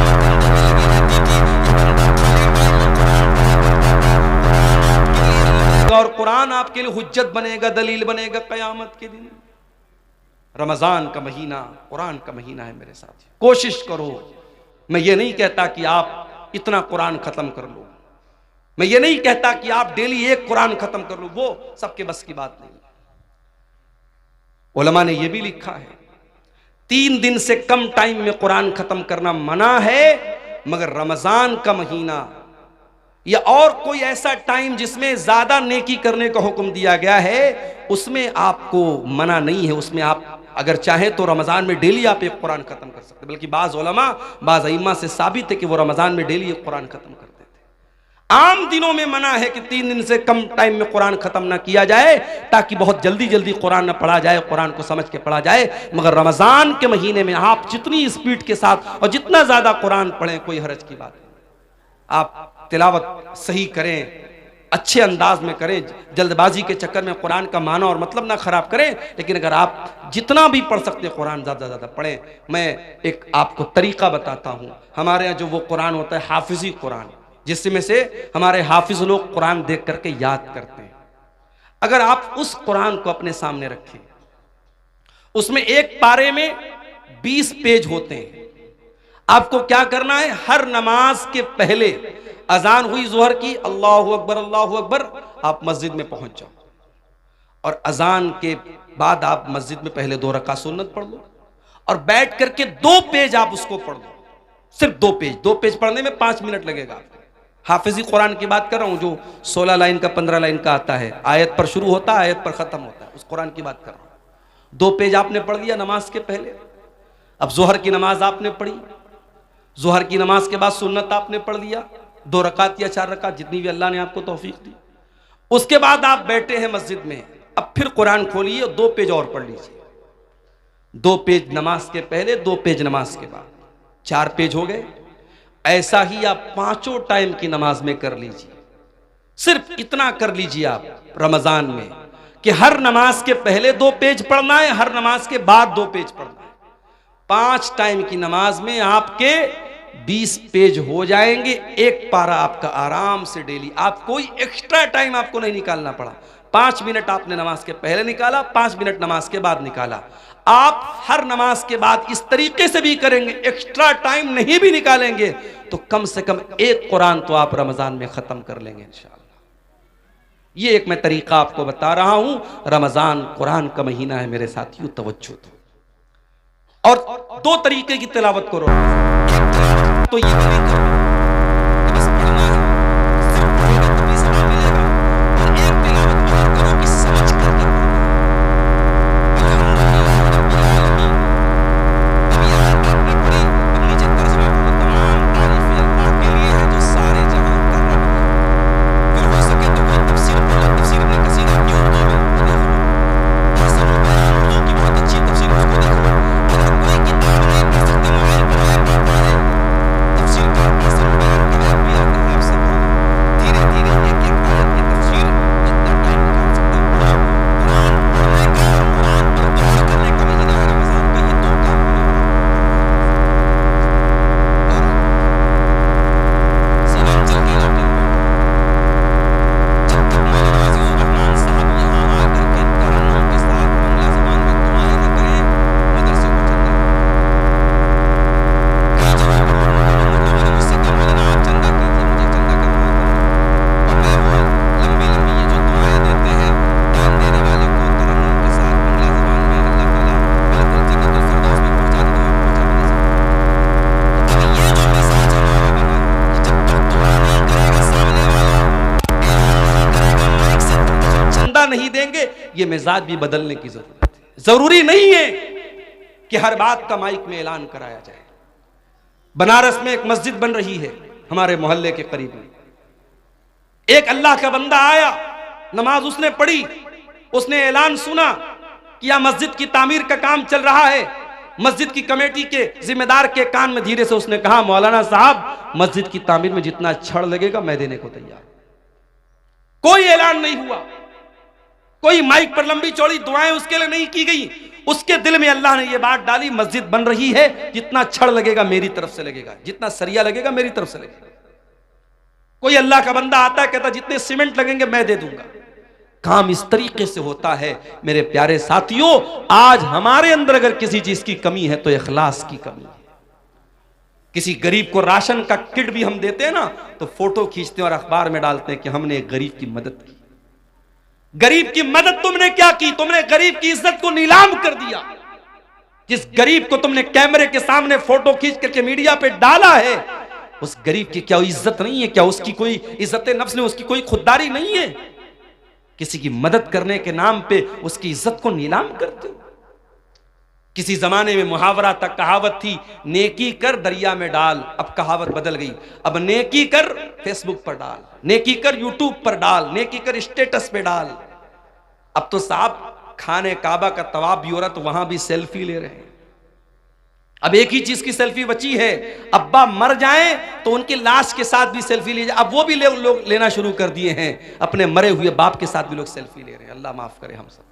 और कुरान आपके लिए हुज्जत बनेगा, दलील बनेगा कयामत के दिन। रमजान का महीना कुरान का महीना है मेरे साथ, कोशिश करो। मैं ये नहीं कहता कि आप इतना कुरान खत्म कर लो, मैं ये नहीं कहता कि आप डेली एक कुरान खत्म कर लो, वो सबके बस की बात नहीं है। उलमा ने यह भी लिखा है 3 दिन से कम टाइम में कुरान खत्म करना मना है, मगर रमजान का महीना या और कोई ऐसा टाइम जिसमें ज्यादा नेकी करने का हुक्म दिया गया है, उसमें आपको मना नहीं है। उसमें आप अगर चाहें तो रमजान में डेली आप एक कुरान खत्म कर सकते हैं। बल्कि बाज उलमा, बाज अइम्मा से साबित है कि वो रमजान में डेली एक कुरान खत्म करते थे। आम दिनों में मना है कि 3 दिन से कम टाइम में कुरान खत्म ना किया जाए, ताकि बहुत जल्दी जल्दी कुरान ना पढ़ा जाए, कुरान को समझ के पढ़ा जाए। मगर रमजान के महीने में आप जितनी स्पीड के साथ और जितना ज्यादा कुरान पढ़ें, कोई हरज की बात नहीं। आप तिलावत सही करें, अच्छे अंदाज में करें, जल्दबाजी के चक्कर में कुरान का माना और मतलब ना खराब करें। लेकिन अगर आप जितना भी पढ़ सकते हैं कुरान ज्यादा ज्यादा पढ़ें। मैं एक आपको तरीका बताता हूं। हमारे यहाँ जो वो कुरान होता है हाफिजी कुरान, जिसमें से हमारे हाफिज लोग कुरान देख करके याद करते हैं, अगर आप उस कुरान को अपने सामने रखें, उसमें एक पारे में 20 पेज होते हैं। आपको क्या करना है, हर नमाज के पहले अजान हुई जोहर की, अल्लाहु अकबर, आप मस्जिद में पहुंच जाओ और अजान के बाद आप मस्जिद में पहले 2 रकात सुन्नत पढ़ लो और बैठ करके 2 पेज आप उसको पढ़ लो। सिर्फ 2 पेज। 2 पेज पढ़ने में 5 मिनट लगेगा आपको। हाफिजी कुरान की बात कर रहा हूं, जो 16 लाइन का 15 लाइन का आता है, आयत पर शुरू होता है, आयत पर खत्म होता है, उस कुरान की बात कर रहा हूं। 2 पेज आपने पढ़ लिया नमाज के पहले। अब जोहर की नमाज आपने पढ़ी, जोहर की नमाज के बाद सुन्नत आपने पढ़ लिया, 2 रकात या 4 रकात, जितनी भी अल्लाह ने आपको तौफीक दी। उसके बाद आप बैठे हैं मस्जिद में, अब फिर कुरान खोलिए और 2 पेज और पढ़ लीजिए। 2 पेज नमाज के पहले, 2 पेज नमाज के बाद, 4 पेज हो गए। ऐसा ही आप 5 टाइम की नमाज में कर लीजिए। सिर्फ इतना कर लीजिए आप रमजान में कि हर नमाज के पहले 2 पेज पढ़ना है, हर नमाज के बाद 2 पेज पढ़ना है। 5 टाइम की नमाज में आपके 20 पेज हो जाएंगे। एक पारा आपका आराम से डेली, आप कोई एक्स्ट्रा टाइम आपको नहीं निकालना पड़ा। 5 मिनट आपने नमाज के पहले निकाला, 5 मिनट नमाज के बाद निकाला। आप हर नमाज के बाद इस तरीके से भी करेंगे, एक्स्ट्रा टाइम नहीं भी निकालेंगे, तो कम से कम एक कुरान तो आप रमजान में खत्म कर लेंगे इंशाअल्लाह। ये एक मैं तरीका आपको बता रहा हूं। रमजान कुरान का महीना है मेरे साथियों, तवज्जो दो। और 2 तरीके की तिलावत करो। एक तो ये तरीका कि बस पढ़ना है, सिर्फ पढ़ेगा तो भी सवाब मिलेगा, और एक तिलावत और करो कि समझ करके नहीं देंगे, ये मिजाज भी बदलने की जरूरत है। जरूरी नहीं है कि हर बात का माइक में ऐलान कराया जाए। बनारस में एक मस्जिद बन रही है हमारे मोहल्ले के करीब में। एक अल्लाह का बंदा आया, नमाज उसने पढ़ी, उसने ऐलान सुना कि यह मस्जिद की तामीर का काम चल रहा है। मस्जिद की कमेटी के जिम्मेदार के कान में धीरे से उसने कहा, मौलाना साहब मस्जिद की तामीर में जितना छड़ लगेगा मैं देने को तैयार। कोई ऐलान नहीं हुआ, कोई माइक पर लंबी चौड़ी दुआएं उसके लिए नहीं की गई। उसके दिल में अल्लाह ने यह बात डाली, मस्जिद बन रही है, जितना छड़ लगेगा मेरी तरफ से लगेगा, जितना सरिया लगेगा मेरी तरफ से लगेगा। कोई अल्लाह का बंदा आता है, कहता जितने सीमेंट लगेंगे मैं दे दूंगा। काम इस तरीके से होता है मेरे प्यारे साथियों। आज हमारे अंदर अगर किसी चीज की कमी है तो इखलास की कमी है। किसी गरीब को राशन का किट भी हम देते हैं ना, तो फोटो खींचते हैं और अखबार में डालते हैं कि हमने एक गरीब की मदद की। गरीब की मदद तुमने क्या की? तुमने गरीब की इज्जत को नीलाम कर दिया। जिस गरीब को तुमने कैमरे के सामने फोटो खींच करके मीडिया पे डाला है, उस गरीब की क्या इज्जत नहीं है? क्या उसकी कोई इज्जत नफ्स नहीं? उसकी कोई खुददारी नहीं है? किसी की मदद करने के नाम पे उसकी इज्जत को नीलाम करते हो। किसी जमाने में मुहावरा तक कहावत थी, नेकी कर दरिया में डाल। अब कहावत बदल गई, अब नेकी कर फेसबुक पर डाल, नेकी कर यूट्यूब पर डाल, नेकी कर स्टेटस पे डाल। अब तो साहब खाने काबा का तवाफ भी हो रहा तो वहां भी सेल्फी ले रहे हैं। अब एक ही चीज की सेल्फी बची है, अब्बा मर जाएं तो उनकी लाश के साथ भी सेल्फी ली जाए। अब वो भी लोग लेना शुरू कर दिए हैं, अपने मरे हुए बाप के साथ भी लोग सेल्फी ले रहे हैं। अल्लाह माफ करे हम सब।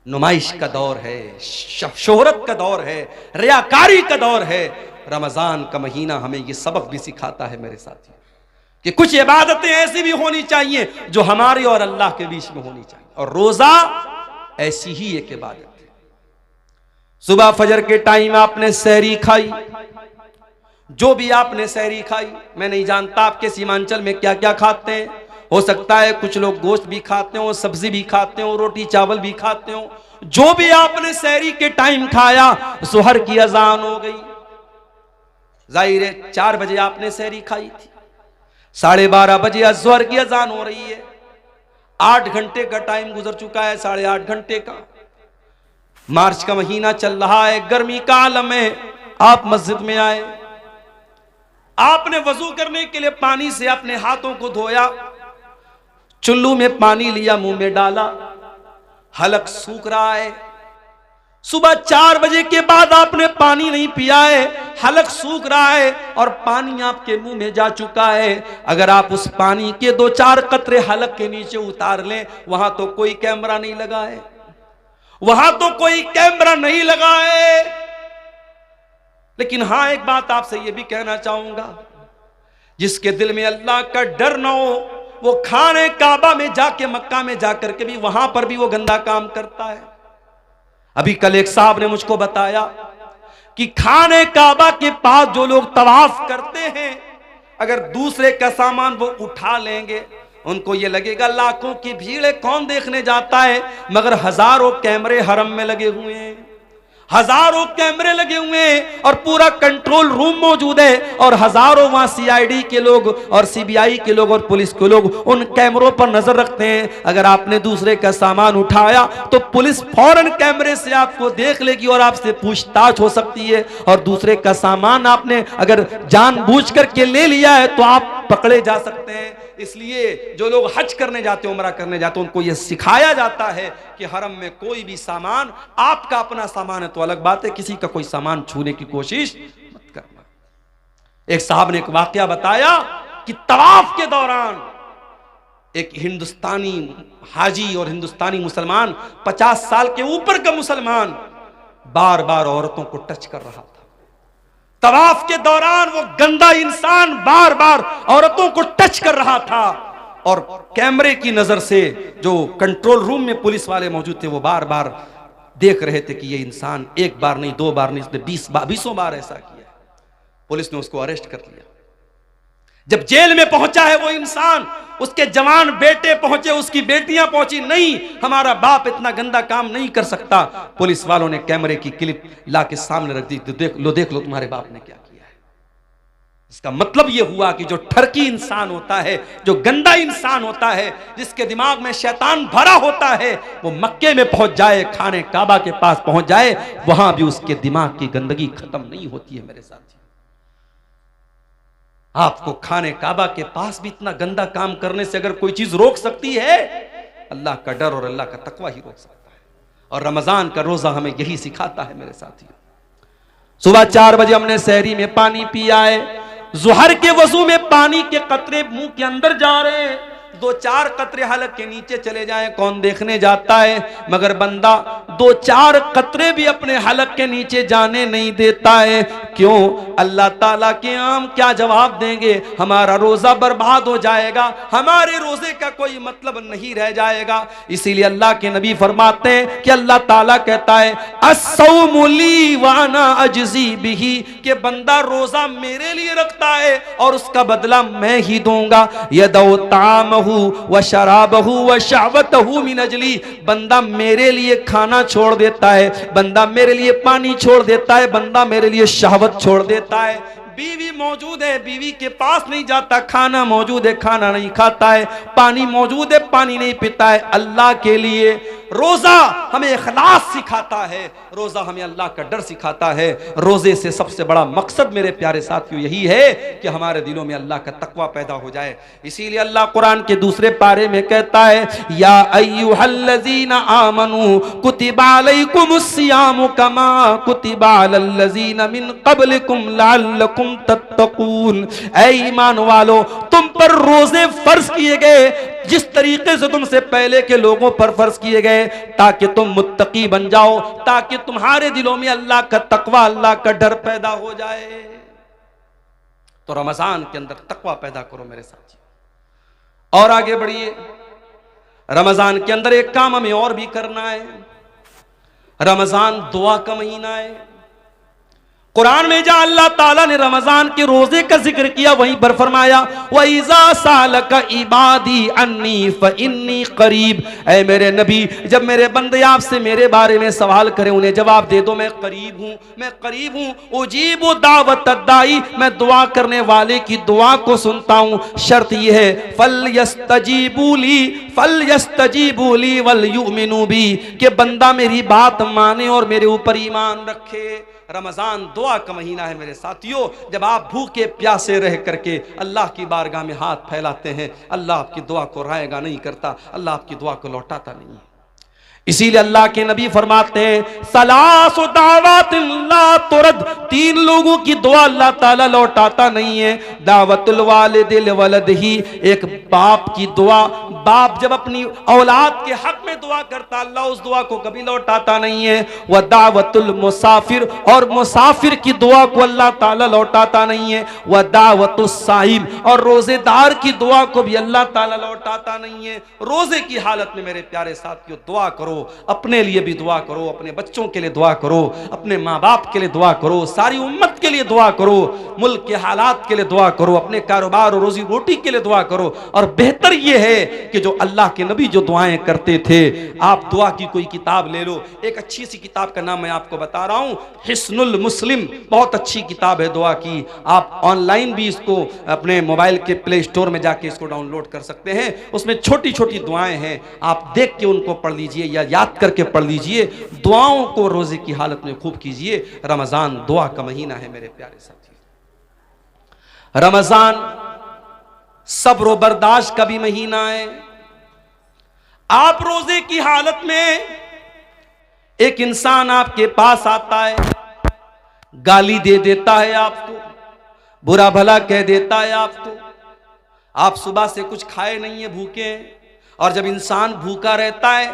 नुमाइश का दौर है, शोहरत का दौर है, रियाकारी का दौर है। रमजान का महीना हमें ये सबक भी सिखाता है मेरे साथी, कि कुछ इबादतें ऐसी भी होनी चाहिए जो हमारे और अल्लाह के बीच में होनी चाहिए, और रोजा ऐसी ही एक इबादत है। सुबह फजर के टाइम आपने सहरी खाई, जो भी आपने सहरी खाई, मैं नहीं जानता आपके सीमांचल में क्या क्या खाते हैं। हो सकता है कुछ लोग गोश्त भी खाते हो, सब्जी भी खाते हो, रोटी चावल भी खाते हो। जो भी आपने सहरी के टाइम खाया, सुहर की अजान हो गई। जाहिर है 4 बजे आपने सहरी खाई थी, 12:30 बजे अज़हर की अजान हो रही है। 8 घंटे का टाइम गुजर चुका है, 8.5 घंटे का। मार्च का महीना चल रहा है, गर्मी का आलम है। आप मस्जिद में आए, आपने वजू करने के लिए पानी से अपने हाथों को धोया, चुल्लू में पानी लिया, मुंह में डाला, हलक सूख रहा है। सुबह 4 बजे के बाद आपने पानी नहीं पिया है, हलक सूख रहा है और पानी आपके मुंह में जा चुका है। अगर आप उस पानी के 2-4 कतरे हलक के नीचे उतार लें, वहां तो कोई कैमरा नहीं लगा है, वहां तो कोई कैमरा नहीं लगा है। लेकिन हां, एक बात आपसे यह भी कहना चाहूंगा, जिसके दिल में अल्लाह का डर ना हो, वो खाने काबा में जाके, मक्का में जाकर के भी वहां पर भी वो गंदा काम करता है। अभी कल एक साहब ने मुझको बताया कि खाने काबा के पास जो लोग तवाफ करते हैं, अगर दूसरे का सामान वो उठा लेंगे, उनको ये लगेगा लाखों की भीड़ है, कौन देखने जाता है। मगर हजारों कैमरे हरम में लगे हुए हैं, हजारों कैमरे लगे हुए हैं और पूरा कंट्रोल रूम मौजूद है, और हजारों वहां सीआईडी के लोग और सीबीआई के लोग और पुलिस के लोग उन कैमरों पर नजर रखते हैं। अगर आपने दूसरे का सामान उठाया तो पुलिस फौरन कैमरे से आपको देख लेगी और आपसे पूछताछ हो सकती है। और दूसरे का सामान आपने अगर जानबूझ करके ले लिया है तो आप पकड़े जा सकते हैं। इसलिए जो लोग हज करने जाते हैं, उमरा करने जाते हैं, उनको यह सिखाया जाता है कि हरम में कोई भी सामान, आपका अपना सामान है तो अलग बात है, किसी का कोई सामान छूने की कोशिश मत करना। एक साहब ने एक वाकया बताया कि तवाफ के दौरान एक हिंदुस्तानी हाजी और हिंदुस्तानी मुसलमान, 50 साल के ऊपर का मुसलमान, बार बार औरतों को टच कर रहा था। तवाफ के दौरान वो गंदा इंसान बार बार औरतों को टच कर रहा था, और कैमरे की नजर से जो कंट्रोल रूम में पुलिस वाले मौजूद थे, वो बार बार देख रहे थे कि ये इंसान एक बार नहीं, 2 बार नहीं, इसने 20 बार ऐसा किया। पुलिस ने उसको अरेस्ट कर लिया। जब जेल में पहुंचा है वो इंसान, उसके जवान बेटे पहुंचे, उसकी बेटियां पहुंची, नहीं हमारा बाप इतना गंदा काम नहीं कर सकता। पुलिस वालों ने कैमरे की क्लिप ला के सामने रख दी, तो देख लो तुम्हारे बाप ने क्या किया है। इसका मतलब यह हुआ कि जो ठरकी इंसान होता है, जो गंदा इंसान होता है, जिसके दिमाग में शैतान भरा होता है, वो मक्के में पहुंच जाए, खाने काबा के पास पहुंच जाए, वहां भी उसके दिमाग की गंदगी खत्म नहीं होती है मेरे साथी। आपको खाने काबा के पास भी इतना गंदा काम करने से अगर कोई चीज रोक सकती है, अल्लाह का डर और अल्लाह का तकवा ही रोक सकता है। और रमजान का रोजा हमें यही सिखाता है मेरे साथियों। सुबह 4 बजे हमने सहरी में पानी पिया है, जुहर के वजू में पानी के कतरे मुंह के अंदर जा रहे हैं, 2-4 कतरे हलक के नीचे चले जाएं, कौन देखने जाता है। मगर बंदा दो चार कतरे भी अपने हलक के नीचे जाने नहीं देता है। क्यों? अल्लाह ताला के आम क्या जवाब देंगे? हमारा रोजा बर्बाद हो जाएगा, हमारे रोजे का कोई मतलब नहीं रह जाएगा। इसीलिए अल्लाह के नबी फरमाते हैं कि अल्लाह ताला कहता है अस्सौमु ली व अना अजज़ी बिही, कि बंदा रोजा मेरे लिए रखता है और उसका बदला मैं ही दूंगा। यदौ तामहु व शराबहु व शहवतहु मिन अजली, बंदा मेरे लिए खाना छोड़ देता है, बंदा मेरे लिए पानी छोड़ देता है, बंदा मेरे लिए शहवत छोड़ देता है। बीवी मौजूद है, बीवी के पास नहीं जाता, खाना मौजूद है, खाना नहीं खाता है, पानी मौजूद है, पानी नहीं पीता है। अल्लाह के लिए रोजा हमें इखलास सिखाता है, रोजा हमें अल्लाह का डर सिखाता है। रोजे से सबसे बड़ा मकसद मेरे प्यारे साथियों यही है कि हमारे दिलों में अल्लाह का तकवा पैदा हो जाए। इसीलिए अल्लाह कुरान के दूसरे पारे में कहता है या अय्युहल्लज़ीना आमनू कुतिबा अलैकुमुस्सियामु कमा कुतिबा अलल्लज़ीना मिन क़ब्लिकुम लअल्लकुम तत्तक़ून, ऐ ईमान वालो तुम पर रोजे फर्ज किए गए जिस तरीके से तुमसे पहले के लोगों पर फर्ज किए गए, ताकि तुम मुत्तकी बन जाओ, ताकि तुम्हारे दिलों में अल्लाह का तकवा, अल्लाह का डर पैदा हो जाए। तो रमजान के अंदर तकवा पैदा करो मेरे साथियों। और आगे बढ़िए, रमजान के अंदर एक काम हमें और भी करना है। रमजान दुआ का महीना है। कुरान में जहां अल्लाह ताला ने रमजान के रोजे का जिक्र किया वहीं पर फरमाया वइज़ा सालका इबादी अन्नी फइन्नी करीब, ऐ मेरे नबी जब मेरे बंदे आपसे मेरे बारे में सवाल करें उन्हें जवाब दे दो मैं करीब हूं, मैं करीब हूं। उजीबु दावत दाई, मैं दुआ करने वाले की दुआ को सुनता हूं। शर्त यह है फल यस्तजीबूली वल युमिनू बी, कि बंदा मेरी बात माने और मेरे ऊपर ईमान रखे। रमजान दुआ का महीना है मेरे साथियों। जब आप भूखे प्यासे रह करके अल्लाह की बारगाह में हाथ फैलाते हैं, अल्लाह आपकी दुआ को रायगा नहीं करता, अल्लाह आपकी दुआ को लौटाता नहीं है। इसीलिए अल्लाह के नबी फरमाते हैं सलासु दावतिन ला तुरद, तीन लोगों की दुआ अल्लाह ताला लौटाता नहीं है। दावतुल वालिदिल वलदिही, एक बाप की दुआ, बाप जब अपनी औलाद के हक में दुआ करता अल्लाह उस दुआ को कभी लौटाता नहीं है। वह दावतुल मुसाफिर, और मुसाफिर की दुआ को अल्लाह ताला लौटाता नहीं है। वह दावतुस साइम, और रोजेदार की दुआ को भी अल्लाह ताला लौटाता नहीं है। रोजे की हालत में मेरे प्यारे साथियों दुआ करो, अपने लिए भी दुआ करो, अपने बच्चों के लिए दुआ करो, अपने माँ बाप के लिए दुआ करो, सारी उम्मत के लिए दुआ करो, मुल्क के हालात के लिए दुआ करो, अपने कारोबार और रोजी रोटी के लिए दुआ करो। और बेहतर यह है कि जो अल्लाह के नबी जो दुआएं करते थे, आप दुआ की कोई किताब ले लो। एक अच्छी सी किताब का नाम मैं आपको बता रहा हूं, हिस्नुल मुस्लिम, बहुत अच्छी किताब है दुआ की। आप ऑनलाइन भी इसको अपने मोबाइल के प्ले स्टोर में जाके इसको डाउनलोड कर सकते हैं। उसमें छोटी छोटी दुआएं हैं, आप देख के उनको पढ़ लीजिए या याद करके पढ़ लीजिए। दुआओं को रोजे की हालत में खूब कीजिए। रमजान दुआ का महीना है मेरे प्यारे साथी। रमजान सब्र बर्दाश्त का भी महीना है। आप रोजे की हालत में एक इंसान आपके पास आता है, गाली दे देता है आपको, बुरा भला कह देता है आपको, आप सुबह से कुछ खाए नहीं है, भूखे हैं। और जब इंसान भूखा रहता है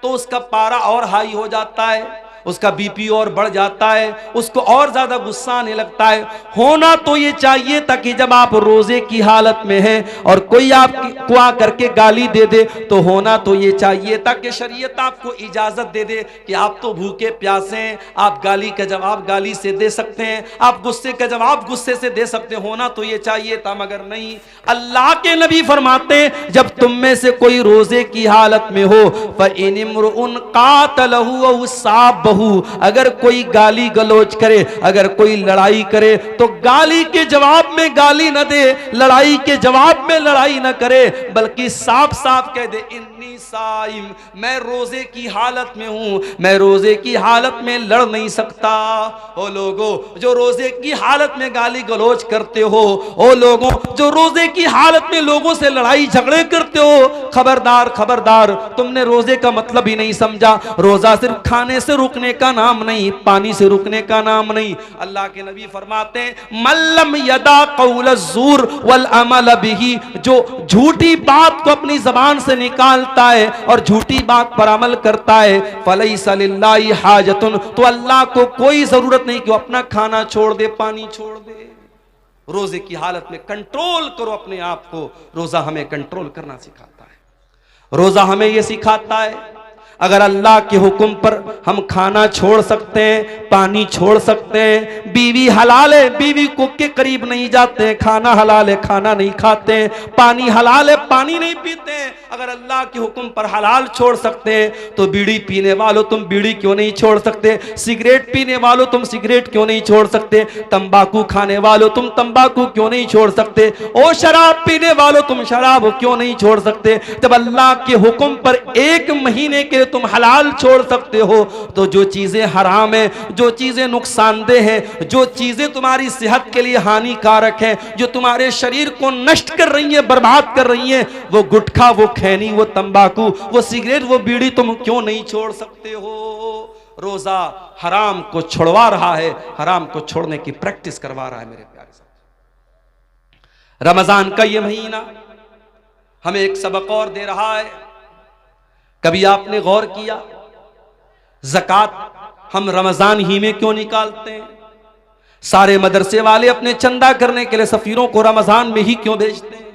तो उसका पारा और हाई हो जाता है, उसका बीपी और बढ़ जाता है, उसको और ज्यादा गुस्सा आने लगता है। होना तो ये चाहिए था कि जब आप रोजे की हालत में हैं और कोई आपको आ करके गाली दे दे तो होना तो ये चाहिए था कि शरीयत आपको इजाजत दे दे कि आप तो भूखे प्यासे हैं, आप गाली का जवाब गाली से दे सकते हैं, आप गुस्से का जवाब गुस्से से दे सकते हैं। होना तो ये चाहिए था, मगर नहीं। अल्लाह के नबी फरमाते हैं जब तुम में से कोई रोजे की हालत में हो फ़इन इम्रुउन क़ातलहु औ साबहु, अगर कोई गाली गलोच करे, अगर कोई लड़ाई करे तो गाली के जवाब में गाली न दे, लड़ाई के जवाब में लड़ाई न करे, बल्कि साफ साफ कह दे इन्नी साइम, मैं रोजे की हालत में हूं, मैं रोजे की हालत में लड़ नहीं सकता। ओ लोगों जो रोजे की हालत में गाली गलोच करते हो, ओ लोगों जो रोजे की हालत में लोगों से लड़ाई झगड़े करते हो, खबरदार खबरदार, तुमने रोजे का मतलब ही नहीं समझा। रोजा सिर्फ खाने से रुकने का नाम नहीं, पानी से रुकने का नाम नहीं। अल्लाह के नबी फरमाते हैं मल्लम यदा कौल ज़ूर वल अमल बिही, जो झूठी बात को अपनी जबान से निकालता मानता है और झूठी बात पर अमल करता है, फलैसा लिल्लाहि हाजतुन, तो अल्लाह को कोई जरूरत नहीं कि वो अपना खाना छोड़ दे, पानी छोड़ दे। रोजे की हालत में कंट्रोल करो अपने आप को। रोजा हमें कंट्रोल करना सिखाता है। रोजा हमें यह सिखाता है अगर अल्लाह के हुक्म पर हम खाना छोड़ सकते हैं, पानी छोड़ सकते हैं, बीवी हलाल है, बीवी को के करीब नहीं जाते हैं, खाना हलाल है, खाना नहीं खाते हैं, पानी हलाल है, पानी नहीं पीते हैं, अगर अल्लाह के हुक्म पर हलाल छोड़ सकते हैं तो बीड़ी पीने वालों तुम बीड़ी क्यों नहीं छोड़ सकते? सिगरेट पीने वालों तुम सिगरेट क्यों नहीं छोड़ सकते? तंबाकू खाने वालों तुम तंबाकू क्यों नहीं छोड़ सकते? ओ शराब पीने वालों तुम शराब क्यों नहीं छोड़ सकते? जब अल्लाह के हुक्म पर 1 महीने के तुम हलाल छोड़ सकते हो तो जो चीजें हराम है, जो चीजें नुकसानदेह हैं, जो चीजें तुम्हारी सेहत के लिए हानिकारक हैं, जो तुम्हारे शरीर को नष्ट कर रही है, बर्बाद कर रही है, वो गुटखा, वो खैनी, वो तंबाकू, वो सिगरेट, वो बीड़ी तुम क्यों नहीं छोड़ सकते हो? रोजा हराम को छुड़वा रहा है, हराम को छोड़ने की प्रैक्टिस करवा रहा है। मेरे प्यारे साथ, रमजान का ये महीना हमें एक सबक और दे रहा है। कभी आपने गौर किया ज़कात हम रमजान ही में क्यों निकालते हैं? सारे मदरसे वाले अपने चंदा करने के लिए सफीरों को रमजान में ही क्यों भेजते हैं?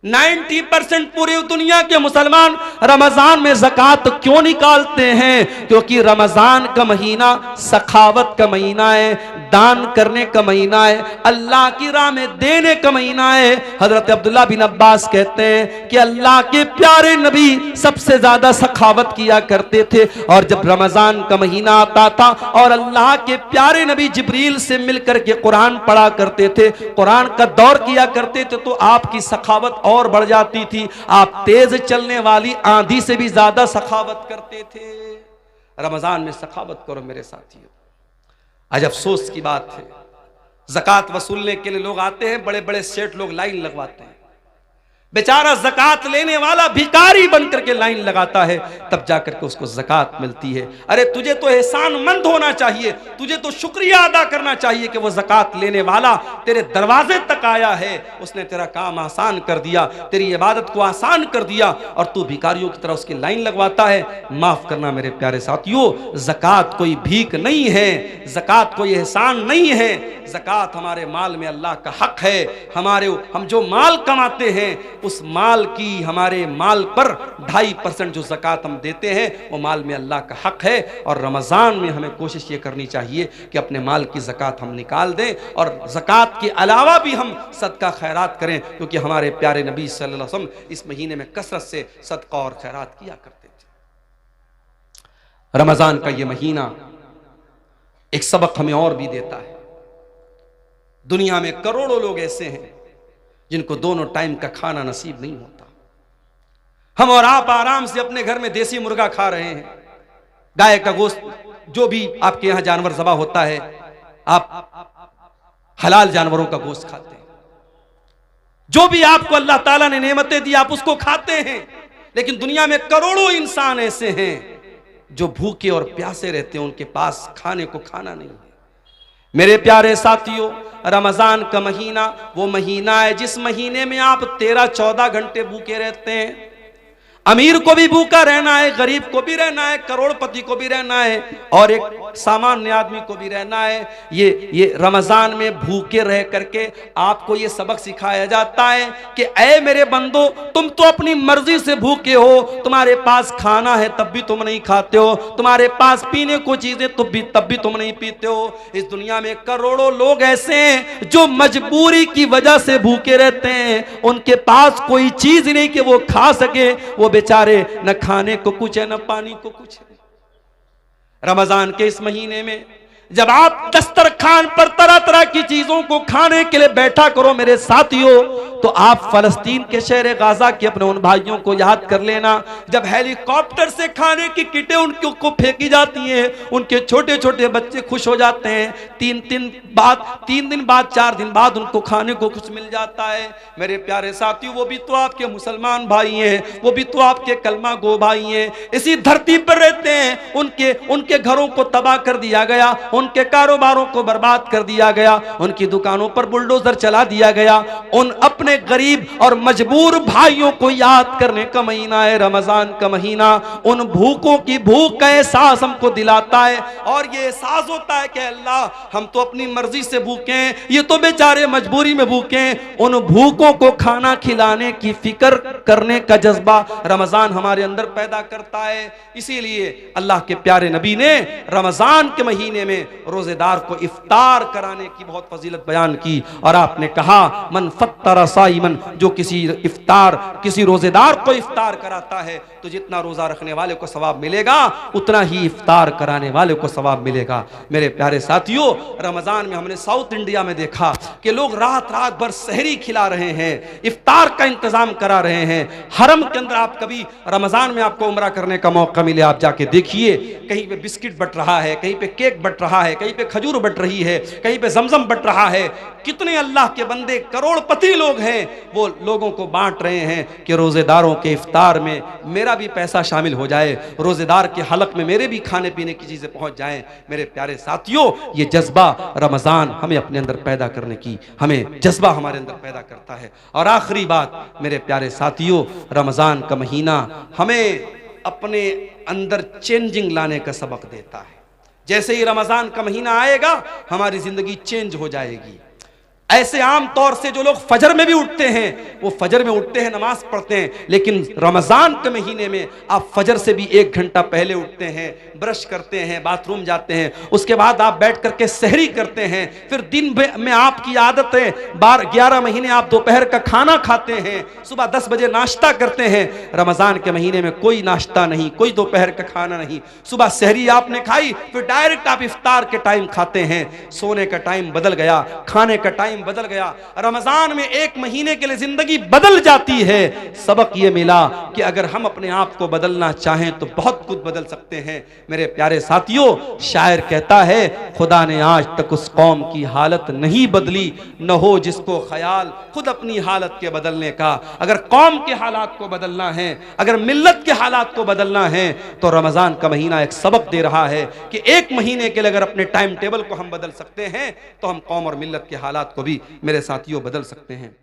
90% पूरी दुनिया के मुसलमान रमजान में ज़कात क्यों निकालते हैं? क्योंकि रमजान का महीना सखावत का महीना है, दान करने का महीना है, अल्लाह की राह में देने का महीना है। हजरत अब्दुल्ला बिन अब्बास कहते हैं कि अल्लाह के प्यारे नबी सबसे ज्यादा सखावत किया करते थे, और जब रमजान का महीना आता था और अल्लाह के प्यारे नबी जिब्रील से मिलकर के कुरान पढ़ा करते थे, कुरान का दौर किया करते थे, तो आपकी सखावत और बढ़ जाती थी। आप तेज चलने वाली आंधी से भी ज्यादा सखावत करते थे। रमजान में सखावत करो मेरे साथियों। आज अफसोस की बात है, ज़कात वसूलने के लिए लोग आते हैं, बड़े बड़े सेठ लोग लाइन लगवाते हैं, बेचारा ज़कात लेने वाला भिखारी बनकर के लाइन लगाता है, तब जाकर के उसको ज़कात मिलती है। अरे तुझे तो एहसानमंद होना चाहिए, तुझे तो शुक्रिया अदा करना चाहिए कि वो ज़कात लेने वाला तेरे दरवाजे तक आया है, उसने तेरा काम आसान कर दिया, तेरी इबादत को आसान कर दिया, और तू भिखारियों की तरह उसकी लाइन लगवाता है। माफ करना मेरे प्यारे साथियों, ज़कात कोई भीख नहीं है, ज़कात कोई एहसान नहीं है। ज़कात हमारे माल में अल्लाह का हक है। हम जो माल कमाते हैं उस माल की, हमारे माल पर 2.5% जो ज़कात हम देते हैं वो माल में अल्लाह का हक है। और रमज़ान में हमें कोशिश ये करनी चाहिए कि अपने माल की ज़कात हम निकाल दें, और ज़कात के अलावा भी हम सदका खैरात करें, क्योंकि हमारे प्यारे नबी सल्लल्लाहु अलैहि वसल्लम इस महीने में कसरत से सदका और खैरात किया करते थे। रमज़ान का ये महीना एक सबक हमें और भी देता है। दुनिया में करोड़ों लोग ऐसे हैं जिनको दोनों टाइम का खाना नसीब नहीं होता। हम और आप आराम से अपने घर में देसी मुर्गा खा रहे हैं, गाय का गोश्त, जो भी आपके यहां जानवर ज़बा होता है, आप हलाल जानवरों का गोश्त खाते हैं। जो भी आपको अल्लाह ताला ने नेमतें दी आप उसको खाते हैं। लेकिन दुनिया में करोड़ों इंसान ऐसे हैं जो भूखे और प्यासे रहते हैं, उनके पास खाने को खाना नहीं है। मेरे प्यारे साथियों, रमजान का महीना वो महीना है जिस महीने में आप 13-14 घंटे भूखे रहते हैं। अमीर को भी भूखा रहना है, गरीब को भी रहना है, करोड़पति को भी रहना है, और एक सामान्य आदमी को भी रहना है। ये रमजान में भूखे रह करके आपको ये सबक सिखाया जाता है कि ऐ मेरे बंदो, तुम तो अपनी मर्जी से भूखे हो, तुम्हारे पास खाना है तब भी तुम नहीं खाते हो, तुम्हारे पास पीने को चीजें तब भी तुम नहीं पीते हो। इस दुनिया में करोड़ों लोग ऐसे हैं जो मजबूरी की वजह से भूखे रहते हैं, उनके पास कोई चीज नहीं कि वो खा सके, वो बेचारे न खाने को कुछ है न पानी को कुछ है। रमजान के इस महीने में जब आप दस्तरखान पर तरह तरह की चीजों को खाने के लिए बैठा करो मेरे साथियों, तो आप फलस्तीन के शहर गाजा के अपने उन भाइयों को याद कर लेना, जब हेलीकॉप्टर से खाने की किटें उनको फेंकी जाती हैं, उनके छोटे छोटे बच्चे खुश हो जाते हैं। 3 दिन बाद 4 दिन बाद उनको खाने को कुछ मिल जाता है। मेरे प्यारे साथियों, वो भी तो आपके मुसलमान भाई हैं, वो भी तो आपके कलमा गो भाई हैं, इसी धरती पर रहते हैं। उनके घरों को तबाह कर दिया गया, उनके कारोबारों को बर्बाद कर दिया गया, उनकी दुकानों पर बुलडोजर चला दिया गया, उन अपने अपने गरीब और मजबूर भाइयों को याद करने का महीना है रमजान का महीना। उन भूखों की भूख का एहसास हमको दिलाता है और ये एहसास होता है कि अल्लाह हम तो अपनी मर्जी से भूखे हैं, ये तो बेचारे मजबूरी में भूखे हैं। उन भूखों को खाना खिलाने की फिक्र करने का जज्बा रमजान हमारे अंदर पैदा करता है। इसीलिए अल्लाह के प्यारे नबी ने रमजान के महीने में रोजेदार को इफ्तार कराने की बहुत फजीलत बयान की और आपने कहा मन फत्तर साइमन, जो किसी रोजेदार को इफ्तार कराता है तो जितना रोजा रखने वाले को सवाब मिलेगा उतना ही इफ्तार कराने वाले को सवाब मिलेगा। मेरे प्यारे साथियों, रमजान में हमने साउथ इंडिया में देखा कि लोग रात रात भर सहरी खिला रहे हैं, इफ्तार का इंतजाम करा रहे हैं। हरम के अंदर आप कभी रमजान में आपको उम्रा करने का मौका मिले, आप जाके देखिए, कहीं पे बिस्किट बट रहा है, कहीं पे केक बट रहा है, कहीं पे खजूर बट रही है, कहीं पे जमजम बट रहा है। कितने अल्लाह के बंदे करोड़पति लोग हैं, वो लोगों को बांट रहे हैं कि रोजेदारों के इफ्तार में मेरा भी पैसा शामिल हो जाए, रोजेदार के हलक में मेरे भी खाने पीने की चीजें पहुंच जाएं। मेरे प्यारे साथियों, ये जज्बा रमजान हमें अपने अंदर पैदा करने की, हमें जज्बा हमारे अंदर पैदा करता है। और आखिरी बात मेरे प्यारे साथियों, रमजान का महीना हमें अपने अंदर चेंजिंग लाने का सबक देता है। जैसे ही रमजान का महीना आएगा हमारी जिंदगी चेंज हो जाएगी। ऐसे आम तौर से जो लोग फजर में भी उठते हैं, वो फजर में उठते हैं, नमाज पढ़ते हैं, लेकिन रमजान के महीने में आप फजर से भी 1 घंटा पहले उठते हैं, ब्रश करते हैं, बाथरूम जाते हैं, उसके बाद आप बैठ करके सहरी करते हैं, फिर दिन में आपकी आदत है 11 महीने आप दोपहर का खाना खाते हैं, सुबह 10 बजे नाश्ता करते हैं। रमजान के महीने में कोई नाश्ता नहीं, कोई दोपहर का खाना नहीं, सुबह सहरी आपने खाई, फिर डायरेक्ट आप इफ्तार के टाइम खाते हैं। सोने का टाइम बदल गया, खाने का टाइम बदल गया। रमजान में 1 महीने के लिए जिंदगी बदल जाती है। सबक ये मिला कि अगर हम अपने आप को बदलना चाहें तो बहुत कुछ बदल सकते हैं। मेरे प्यारे साथियों, शायर कहता है खुदा ने आज तक उस कौम की हालत नहीं बदली, न हो जिसको ख्याल खुद अपनी हालत के बदलने का। अगर कौम के हालात को बदलना है, अगर मिल्लत के हालात को बदलना है, तो रमजान का महीना एक सबक दे रहा है कि 1 महीने के लिए अगर अपने टाइम टेबल को हम बदल सकते हैं तो हम कौम और मिल्लत के हालात को भी मेरे साथियों बदल सकते हैं।